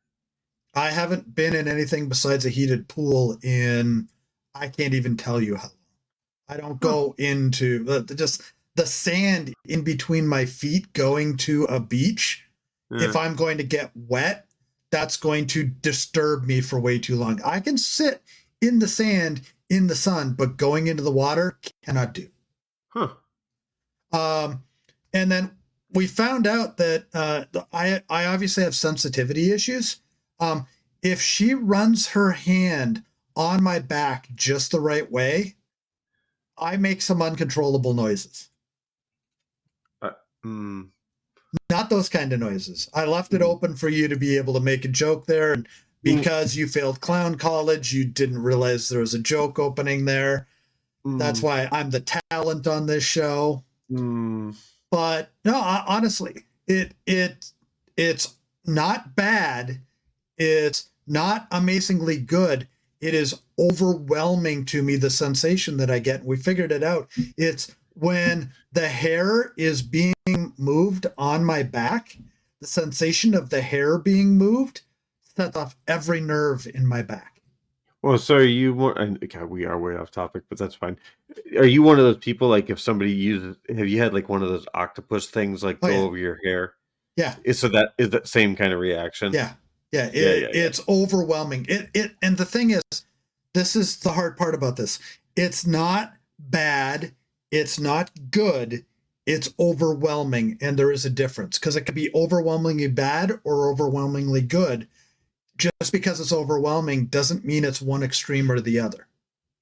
I haven't been in anything besides a heated pool in, I can't even tell you how long. I don't go into just the sand in between my feet going to a beach, if Yeah. I'm going to get wet, that's going to disturb me for way too long. I can sit in the sand in the sun, but going into the water cannot do. Huh. And then we found out that I obviously have sensitivity issues. If she runs her hand on my back just the right way, I make some uncontrollable noises. Mm, Not those kind of noises. I left it mm, open for you to be able to make a joke there. And because you failed clown college, you didn't realize there was a joke opening there. That's mm, why I'm the talent on this show. mm. But no, honestly, it's not bad. It's not amazingly good. It is overwhelming to me, the sensation that I get. We figured it out. It's when the hair is being moved on my back, the sensation of the hair being moved sets off every nerve in my back. Well, so are you one? God, we are way off topic, but that's fine. Are you one of those people like if somebody uses? Have you had like one of those octopus things like Oh, go yeah. over your hair? Yeah. So that is that same kind of reaction? Yeah. Yeah. Yeah. It's overwhelming. And the thing is, this is the hard part about this. It's not bad. It's not good. It's overwhelming. And there is a difference because it could be overwhelmingly bad or overwhelmingly good. Just because it's overwhelming doesn't mean it's one extreme or the other.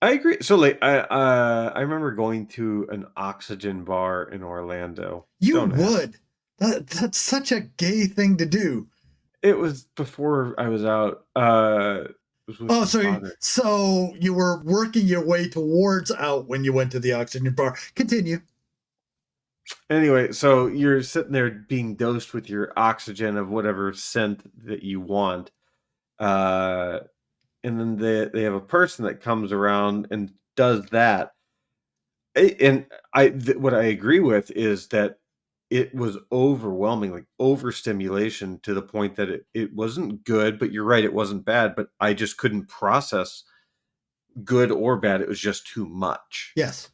I agree. So like I remember going to an oxygen bar in Orlando. You Don't ask. would. That's such a gay thing to do. It was before I was out. It was with Oh, my so father. so you were working your way towards out when you went to the oxygen bar. Continue. Anyway, so you're sitting there being dosed with your oxygen of whatever scent that you want. Uh, and then they have a person that comes around and does that. And what I agree with is that it was overwhelming, like overstimulation to the point that it wasn't good, but you're right, it wasn't bad, but I just couldn't process good or bad. It was just too much. Yes.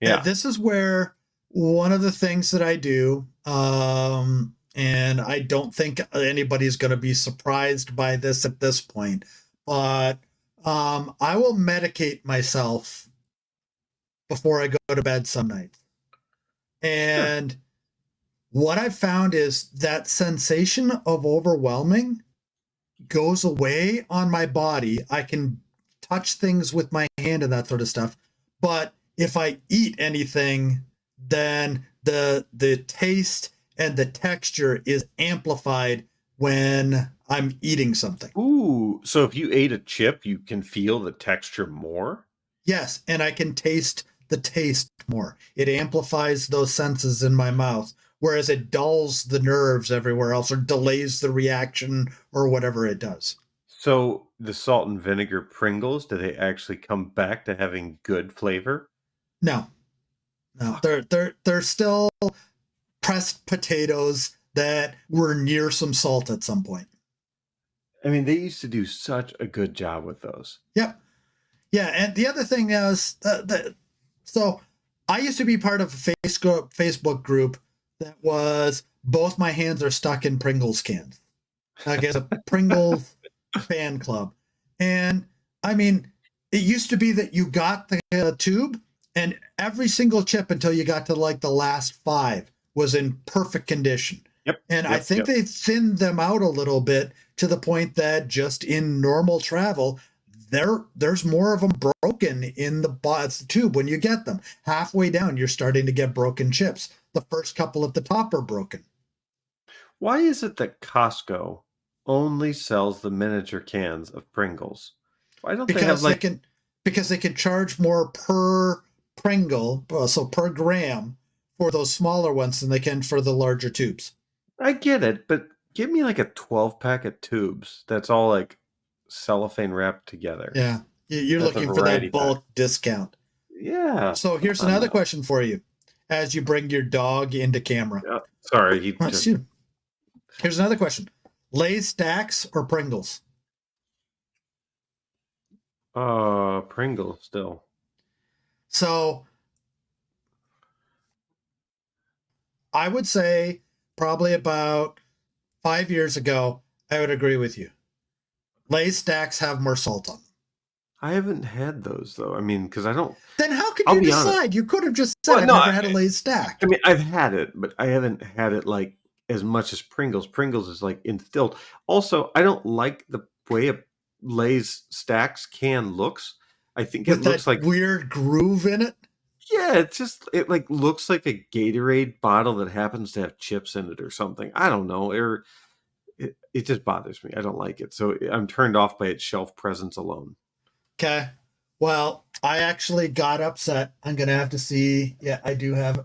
And Yeah. this is where one of the things that I do, and I don't think anybody's going to be surprised by this at this point, but I will medicate myself before I go to bed some nights. And what I've found is that sensation of overwhelming goes away on my body. I can touch things with my hand and that sort of stuff. But if I eat anything, then the taste and the texture is amplified when I'm eating something. Ooh, so if you ate a chip, you can feel the texture more? Yes, and I can taste the taste more. It amplifies those senses in my mouth, whereas it dulls the nerves everywhere else or delays the reaction or whatever it does. So the salt and vinegar Pringles, do they actually come back to having good flavor? No, no, they're still pressed potatoes that were near some salt at some point. I mean, they used to do such a good job with those. Yep. Yeah, and the other thing is, so I used to be part of a Facebook group that was both my hands are stuck in Pringles cans. Like it's a Pringles fan club. And I mean, it used to be that you got the tube and every single chip until you got to like the last 5 was in perfect condition. Yep. And I think Yep. they thinned them out a little bit to the point that just in normal travel, there's more of them broken in the tube when you get them. Halfway down, you're starting to get broken chips. The first couple at the top are broken. Why is it that Costco only sells the miniature cans of Pringles? Why don't they have like Because they can charge more per Pringle, so per gram for those smaller ones than they can for the larger tubes. I get it, but give me like a 12-pack of tubes that's all like cellophane wrapped together. Yeah, you're That's a looking for variety that bulk discount. Yeah. So here's Come on another now. question for you as you bring your dog into camera. Yeah. Sorry, he Let's just see. Here's another question. Lay's Stacks or Pringles? Pringles still. So I would say probably about 5 years ago, I would agree with you. Lay's stacks have more salt on them. I haven't had those though. I mean, because I don't. Then how could I'll you be honest. decide? You could have just said, Well, I've no, never had a Lay's stack. I mean, I've had it, but I haven't had it like as much as Pringles. Pringles is like instilled. Also, I don't like the way a Lay's stacks can looks. I think With it looks that like weird groove in it. yeah, it like looks like a Gatorade bottle that happens to have chips in it or something. I don't know. Or it just bothers me. I don't like it. So I'm turned off by its shelf presence alone. Okay. Well, I actually got upset. I'm going to have to see. Yeah, I do have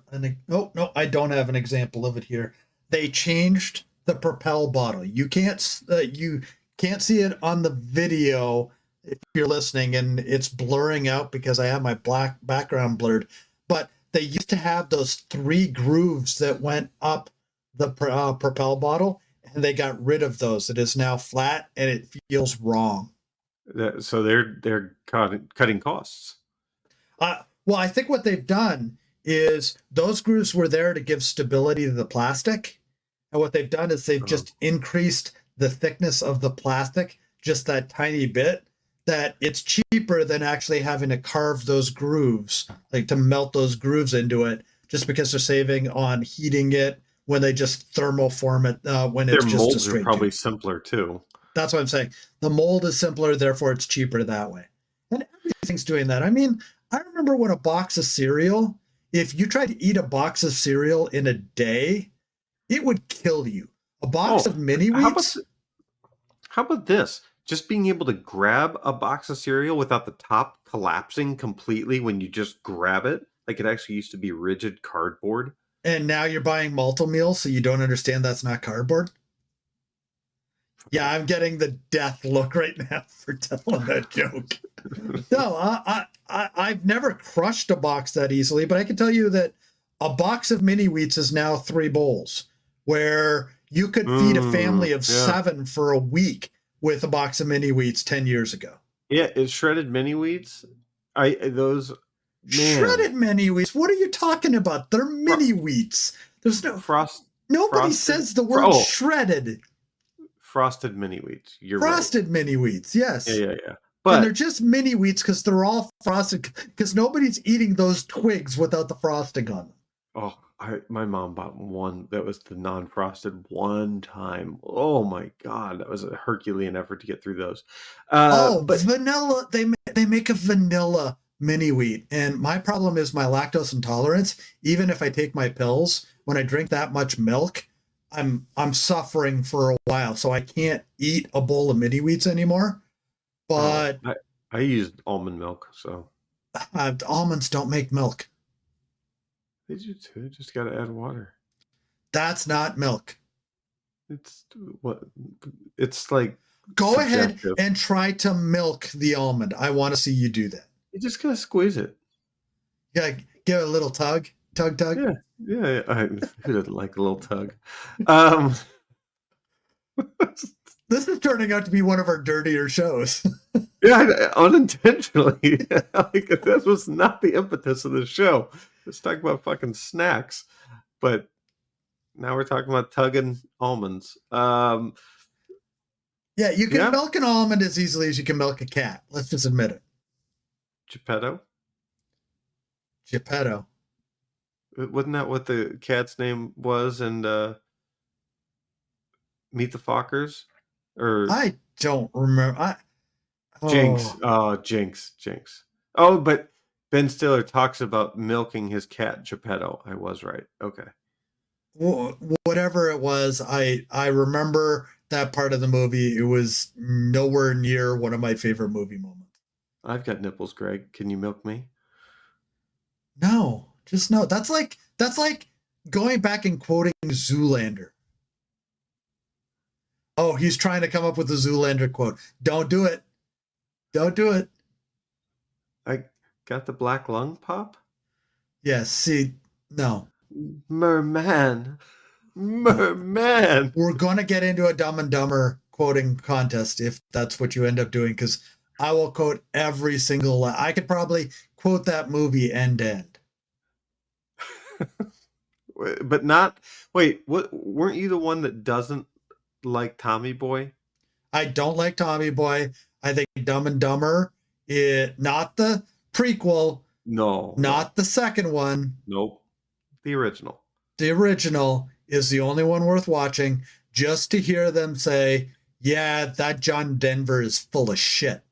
no, I don't have an example of it here. They changed the Propel bottle. You can't see it on the video if you're listening, and it's blurring out because I have my black background blurred. But they used to have those 3 grooves that went up the Propel bottle, and they got rid of those. It is now flat, and it feels wrong. So they're cutting costs. Well, I think what they've done is those grooves were there to give stability to the plastic. And what they've done is they've just increased the thickness of the plastic just that tiny bit, that it's cheaper than actually having to carve those grooves, like to melt those grooves into it, just because they're saving on heating it when they just thermoform it when it's just a molds straight are probably tube. simpler too. That's what I'm saying. The mold is simpler, therefore it's cheaper that way. And everything's doing that. I mean, I remember when a box of cereal, if you tried to eat a box of cereal in a day, it would kill you. A box of mini wheats. How about this? Just being able to grab a box of cereal without the top collapsing completely when you just grab it. Like it actually used to be rigid cardboard. And now you're buying multi-meal, so you don't understand that's not cardboard? Yeah, I'm getting the death look right now for telling that joke. No, I've never crushed a box that easily, but I can tell you that a box of mini wheats is now 3 bowls, where you could feed a family of 7 for a week with a box of mini wheats 10 years ago. Yeah, it's shredded mini wheats. Shredded mini wheats. What are you talking about? They're mini wheats. There's no nobody says the word shredded. Frosted mini wheats. You're frosted mini wheats. Yes. Yeah. But and they're just mini wheats because they're all frosted. Because nobody's eating those twigs without the frosting on them. Oh, my mom bought one that was the non-frosted one time. Oh my god, that was a Herculean effort to get through those. But vanilla. They make a vanilla mini wheat, and my problem is my lactose intolerance. Even if I take my pills, when I drink that much milk, I'm suffering for a while, so I can't eat a bowl of mini wheats anymore. But I used almond milk, so almonds don't make milk. They do too. Just got to add water. That's not milk. It's what? It's like go ahead and try to milk the almond. I want to see you do that. You just gotta squeeze it. Yeah, give it a little tug. Tug. Yeah. Who doesn't like a little tug? This is turning out to be one of our dirtier shows. Yeah, unintentionally. Like, this was not the impetus of the show. Let's talk about fucking snacks. But now we're talking about tugging almonds. Yeah, you can milk an almond as easily as you can milk a cat. Let's just admit it. Geppetto. Wasn't that what the cat's name was in Meet the Fockers? Or I don't remember. Jinx. Oh, Jinx. Oh, but Ben Stiller talks about milking his cat Geppetto. I was right. Okay. Whatever it was, I remember that part of the movie. It was nowhere near one of my favorite movie moments. I've got nipples, Greg. Can you milk me? No, just no. That's like going back and quoting Zoolander. Oh, he's trying to come up with a Zoolander quote. Don't do it. I got the black lung pop? Yes, see, no. Merman. We're going to get into a Dumb and Dumber quoting contest if that's what you end up doing, because I will quote every single I could probably quote that movie end to end. but not. Wait, what? Weren't you the one that doesn't like Tommy Boy? I don't like Tommy Boy. I think Dumb and Dumber, not the prequel, No, not the second one. nope. The original. The original is the only one worth watching, just to hear them say, yeah, that John Denver is full of shit.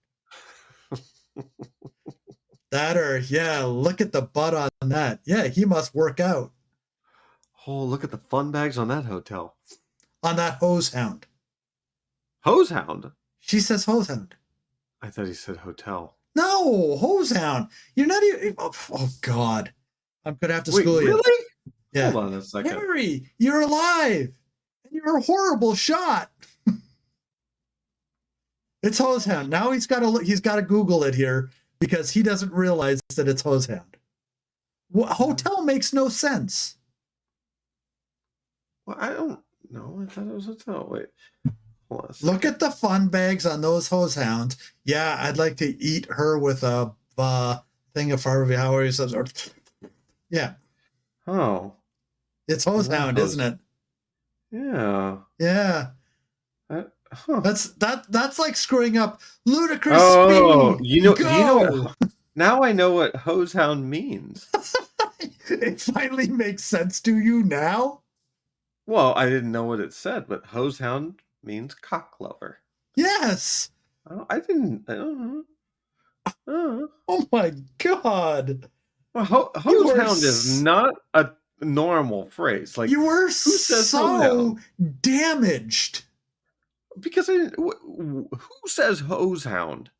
That or, yeah, look at the butt on that. Yeah, he must work out. Oh, look at the fun bags on that hotel. On that hose hound. Hose hound? She says hose hound. I thought he said hotel. No, hose hound. You're not even. Oh God. I'm going to have to Wait, school you. really? Yeah. Hold on a second. Harry, you're alive. And you're a horrible shot. It's hose hound. Now he's got to Google it here because he doesn't realize that it's hose hound. Hotel makes no sense. Well, I don't know. I thought it was hotel. Wait. Hold on a second. Look at the fun bags on those hose hounds. Yeah, I'd like to eat her with a thing of Harvey Howard says. Yeah. Oh. It's hose hound, isn't it? Yeah. Yeah. Huh. That's like screwing up ludicrous Oh, speed. you know Go! what, now I know what hose hound means. It finally makes sense to you now? Well, I didn't know what it said, but hose hound means cock lover. Yes. Oh, I don't know. Oh my God. Well, You hose were hound is not a normal phrase. Like, you were says so hose hound? damaged. Because who says hose hound?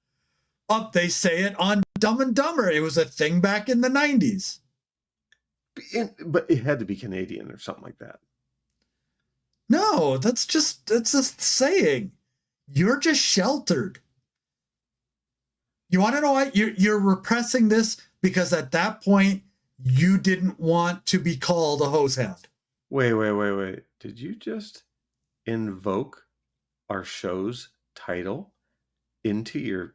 Oh, they say it on Dumb and Dumber. It was a thing back in the 90s. But it had to be Canadian or something like that. No, that's a saying. You're just sheltered. You want to know why? You're repressing this because at that point, you didn't want to be called a hose hound. Wait. Did you just invoke our show's title into your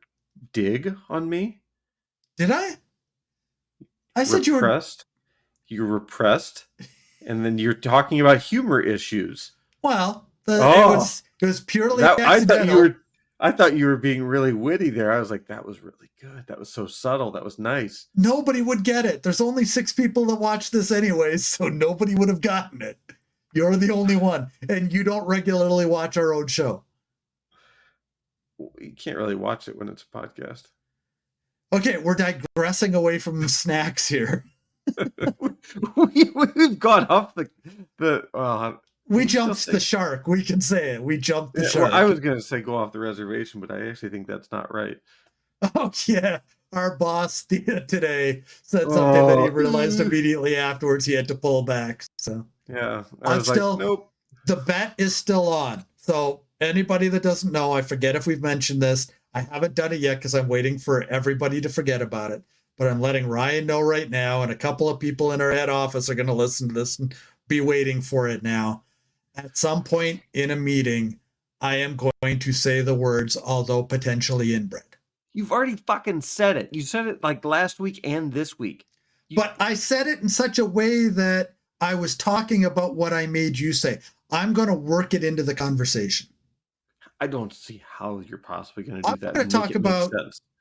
dig on me? Did I? I said repressed. You're repressed, and then you're talking about humor issues. Well, it was purely accidental. I thought you were being really witty there. I was like, that was really good. That was so subtle. That was nice. Nobody would get it. There's only 6 people that watch this anyways, so nobody would have gotten it. You're the only one, and you don't regularly watch our own show. You can't really watch it when it's a podcast. Okay, we're digressing away from snacks here. We've gone off the we jumped the shark. We can say it. We jumped the shark. Well, I was going to say go off the reservation, but I actually think that's not right. Oh, yeah. Our boss today said something that he realized immediately afterwards he had to pull back. So yeah, I was like, nope. The bet is still on. So anybody that doesn't know, I forget if we've mentioned this. I haven't done it yet because I'm waiting for everybody to forget about it. But I'm letting Ryan know right now, and a couple of people in our head office are going to listen to this and be waiting for it now. At some point in a meeting, I am going to say the words, although potentially inbred. You've already fucking said it. You said it like last week and this week. But I said it in such a way that I was talking about what I made you say. I'm going to work it into the conversation. I don't see how you're possibly going to do that. I'm going to talk about.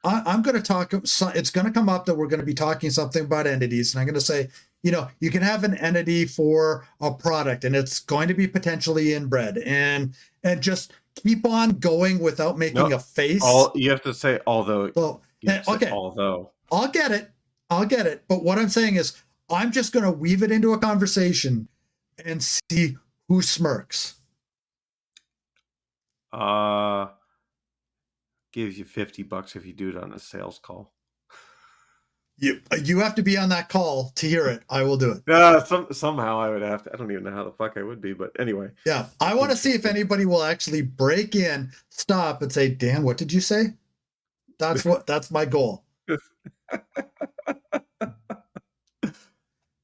I'm going to talk. It's going to come up that we're going to be talking something about entities, and I'm going to say, you can have an entity for a product, and it's going to be potentially inbred, and just keep on going without making a face. You have to say although. So, okay. Although. I'll get it. But what I'm saying is, I'm just going to weave it into a conversation and see who smirks. Gives you $50 if you do it on a sales call. You have to be on that call to hear it. I will do it. Somehow I would have to. I don't even know how the fuck I would be, but anyway. Yeah, I want to see if anybody will actually break in, stop, and say, "Dan, what did you say?" That's my goal.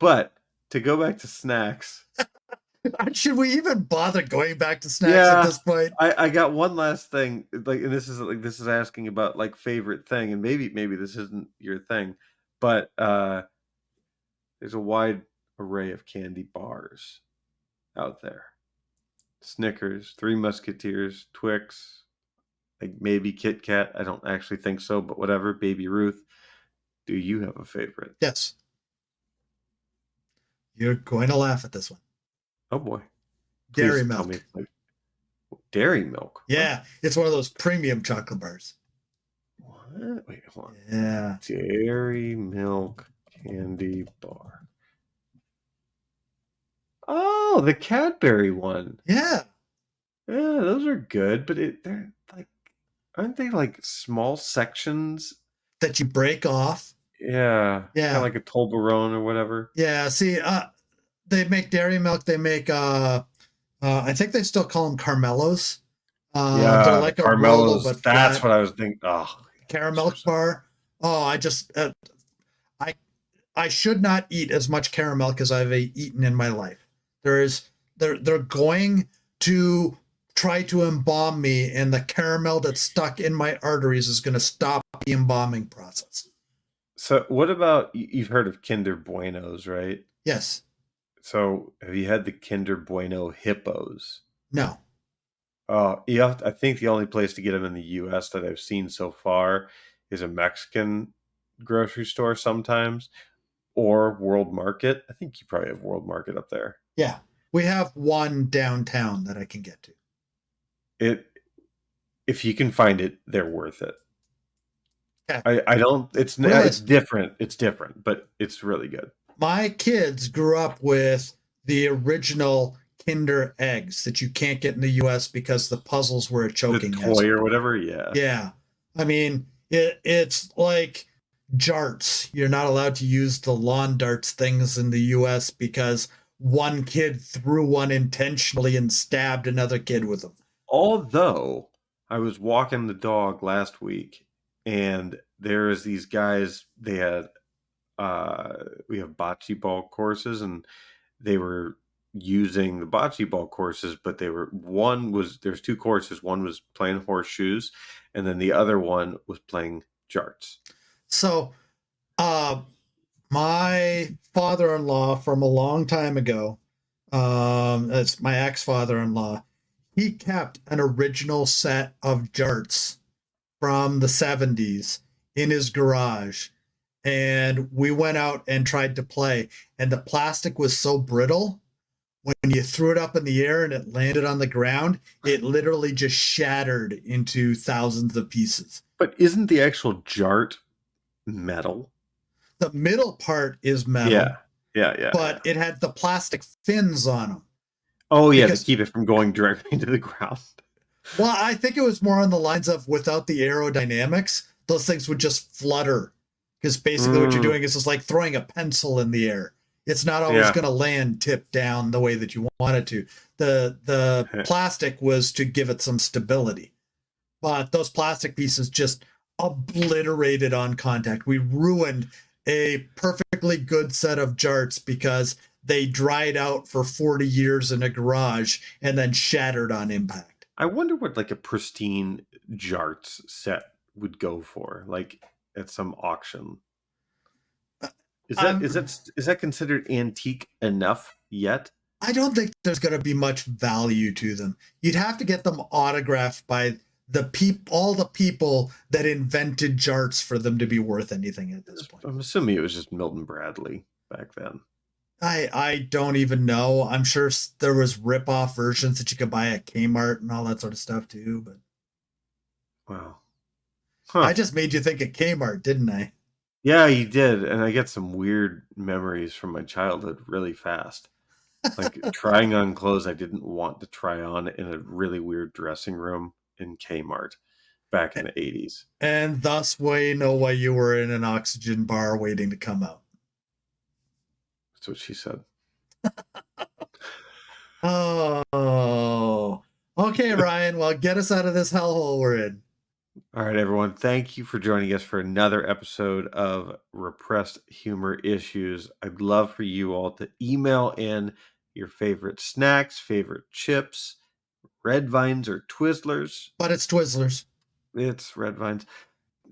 But to go back to snacks. Should we even bother going back to snacks at this point? I got one last thing. And this is asking about like favorite thing, and maybe this isn't your thing, but there's a wide array of candy bars out there. Snickers, Three Musketeers, Twix, like maybe Kit Kat. I don't actually think so, but whatever. Baby Ruth. Do you have a favorite? Yes. You're going to laugh at this one. Oh boy. Dairy Please milk. tell me, like, dairy milk. Yeah, it's one of those premium chocolate bars. What? Wait, hold on. Yeah. Dairy milk candy bar. Oh, the Cadbury one. Yeah. Yeah, those are good, but they're like, aren't they like small sections? That you break off. Yeah. Yeah. Kind of like a Toblerone or whatever. Yeah. See, they make dairy milk. They make, I think they still call them Carmelos. Yeah, they're like a roll, Carmelos. but That's flat. what I was thinking. Oh, Caramel bar. Oh, I should not eat as much caramel as I've eaten in my life. They're going to try to embalm me, and the caramel that's stuck in my arteries is going to stop the embalming process. So what about, you've heard of Kinder Buenos, right? Yes. So have you had the Kinder Bueno Hippos? No. I think the only place to get them in the U.S. that I've seen so far is a Mexican grocery store sometimes, or World Market. I think you probably have World Market up there. Yeah. We have one downtown that I can get to. If you can find it, they're worth it. Okay. I don't. It's different. It's different, but it's really good. My kids grew up with the original Kinder eggs that you can't get in the U.S. because the puzzles were a choking hazard. The toy or whatever, yeah. Yeah. I mean, it's like jarts. You're not allowed to use the lawn darts things in the U.S. because one kid threw one intentionally and stabbed another kid with them. Although I was walking the dog last week, and there's these guys, they had we have bocce ball courses, and they were using the bocce ball courses, but there's two courses. One was playing horseshoes, and then the other one was playing jarts. So my father-in-law from a long time ago, that's my ex-father-in-law, he kept an original set of jarts from the 70s in his garage. And we went out and tried to play, and the plastic was so brittle, when you threw it up in the air and it landed on the ground, it literally just shattered into thousands of pieces. But isn't the actual jart metal? The middle part is metal. Yeah. But it had the plastic fins on them. Oh, yeah, to keep it from going directly into the ground. Well, I think it was more on the lines of, without the aerodynamics, those things would just flutter. Because basically what you're doing is just like throwing a pencil in the air. It's not always going to land tip down the way that you want it to. The plastic was to give it some stability. But those plastic pieces just obliterated on contact. We ruined a perfectly good set of jarts because they dried out for 40 years in a garage and then shattered on impact. I wonder what like a pristine jarts set would go for, like at some auction. Is that considered antique enough yet? I don't think there's going to be much value to them. You'd have to get them autographed by all the people that invented jarts for them to be worth anything at this point. I'm assuming it was just Milton Bradley back then. I don't even know. I'm sure there was rip-off versions that you could buy at Kmart and all that sort of stuff too. But wow, I just made you think of Kmart, didn't I? Yeah, you did, and I get some weird memories from my childhood really fast. Like trying on clothes I didn't want to try on in a really weird dressing room in Kmart back in the 80s. And thus we know why you were in an oxygen bar waiting to come out. That's what she said. Oh, okay, Ryan. Well, get us out of this hellhole we're in. All right, everyone. Thank you for joining us for another episode of Repressed Humor Issues. I'd love for you all to email in your favorite snacks, favorite chips, Red Vines or Twizzlers. But it's Twizzlers. It's Red Vines.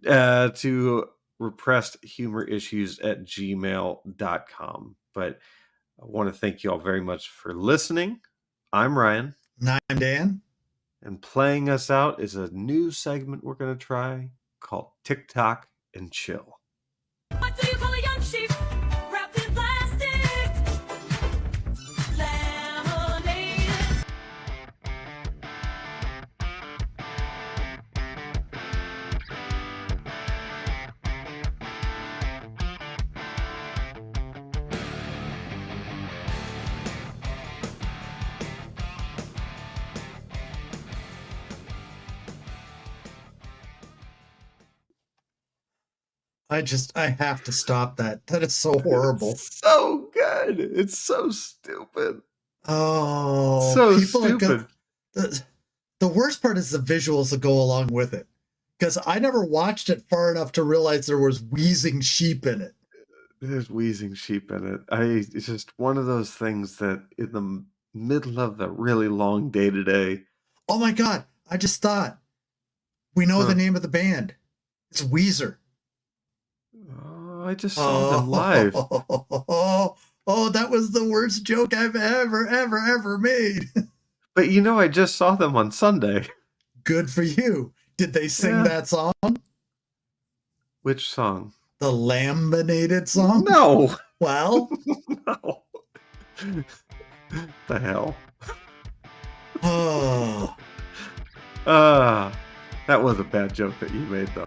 To repressedhumorissues@gmail.com. But I want to thank you all very much for listening. I'm Ryan. And I'm Dan. And playing us out is a new segment we're going to try called TikTok and Chill. What do you call a young sheep wrapped in plastic? Laminated. I have to stop that. That is so horrible. It's so good. It's so stupid. Oh, So people are stupid. The worst part is the visuals that go along with it. Because I never watched it far enough to realize there was wheezing sheep in it. There's wheezing sheep in it. It's just one of those things that in the middle of the really long day to day. Oh my God, I just thought. We know the name of the band. It's Weezer. Oh, I just saw them live. Oh, that was the worst joke I've ever made. But you know, I just saw them on Sunday. Good for you. Did they sing that song? Which song? The laminated song? No. Well, No. The hell? oh. That was a bad joke that you made, though.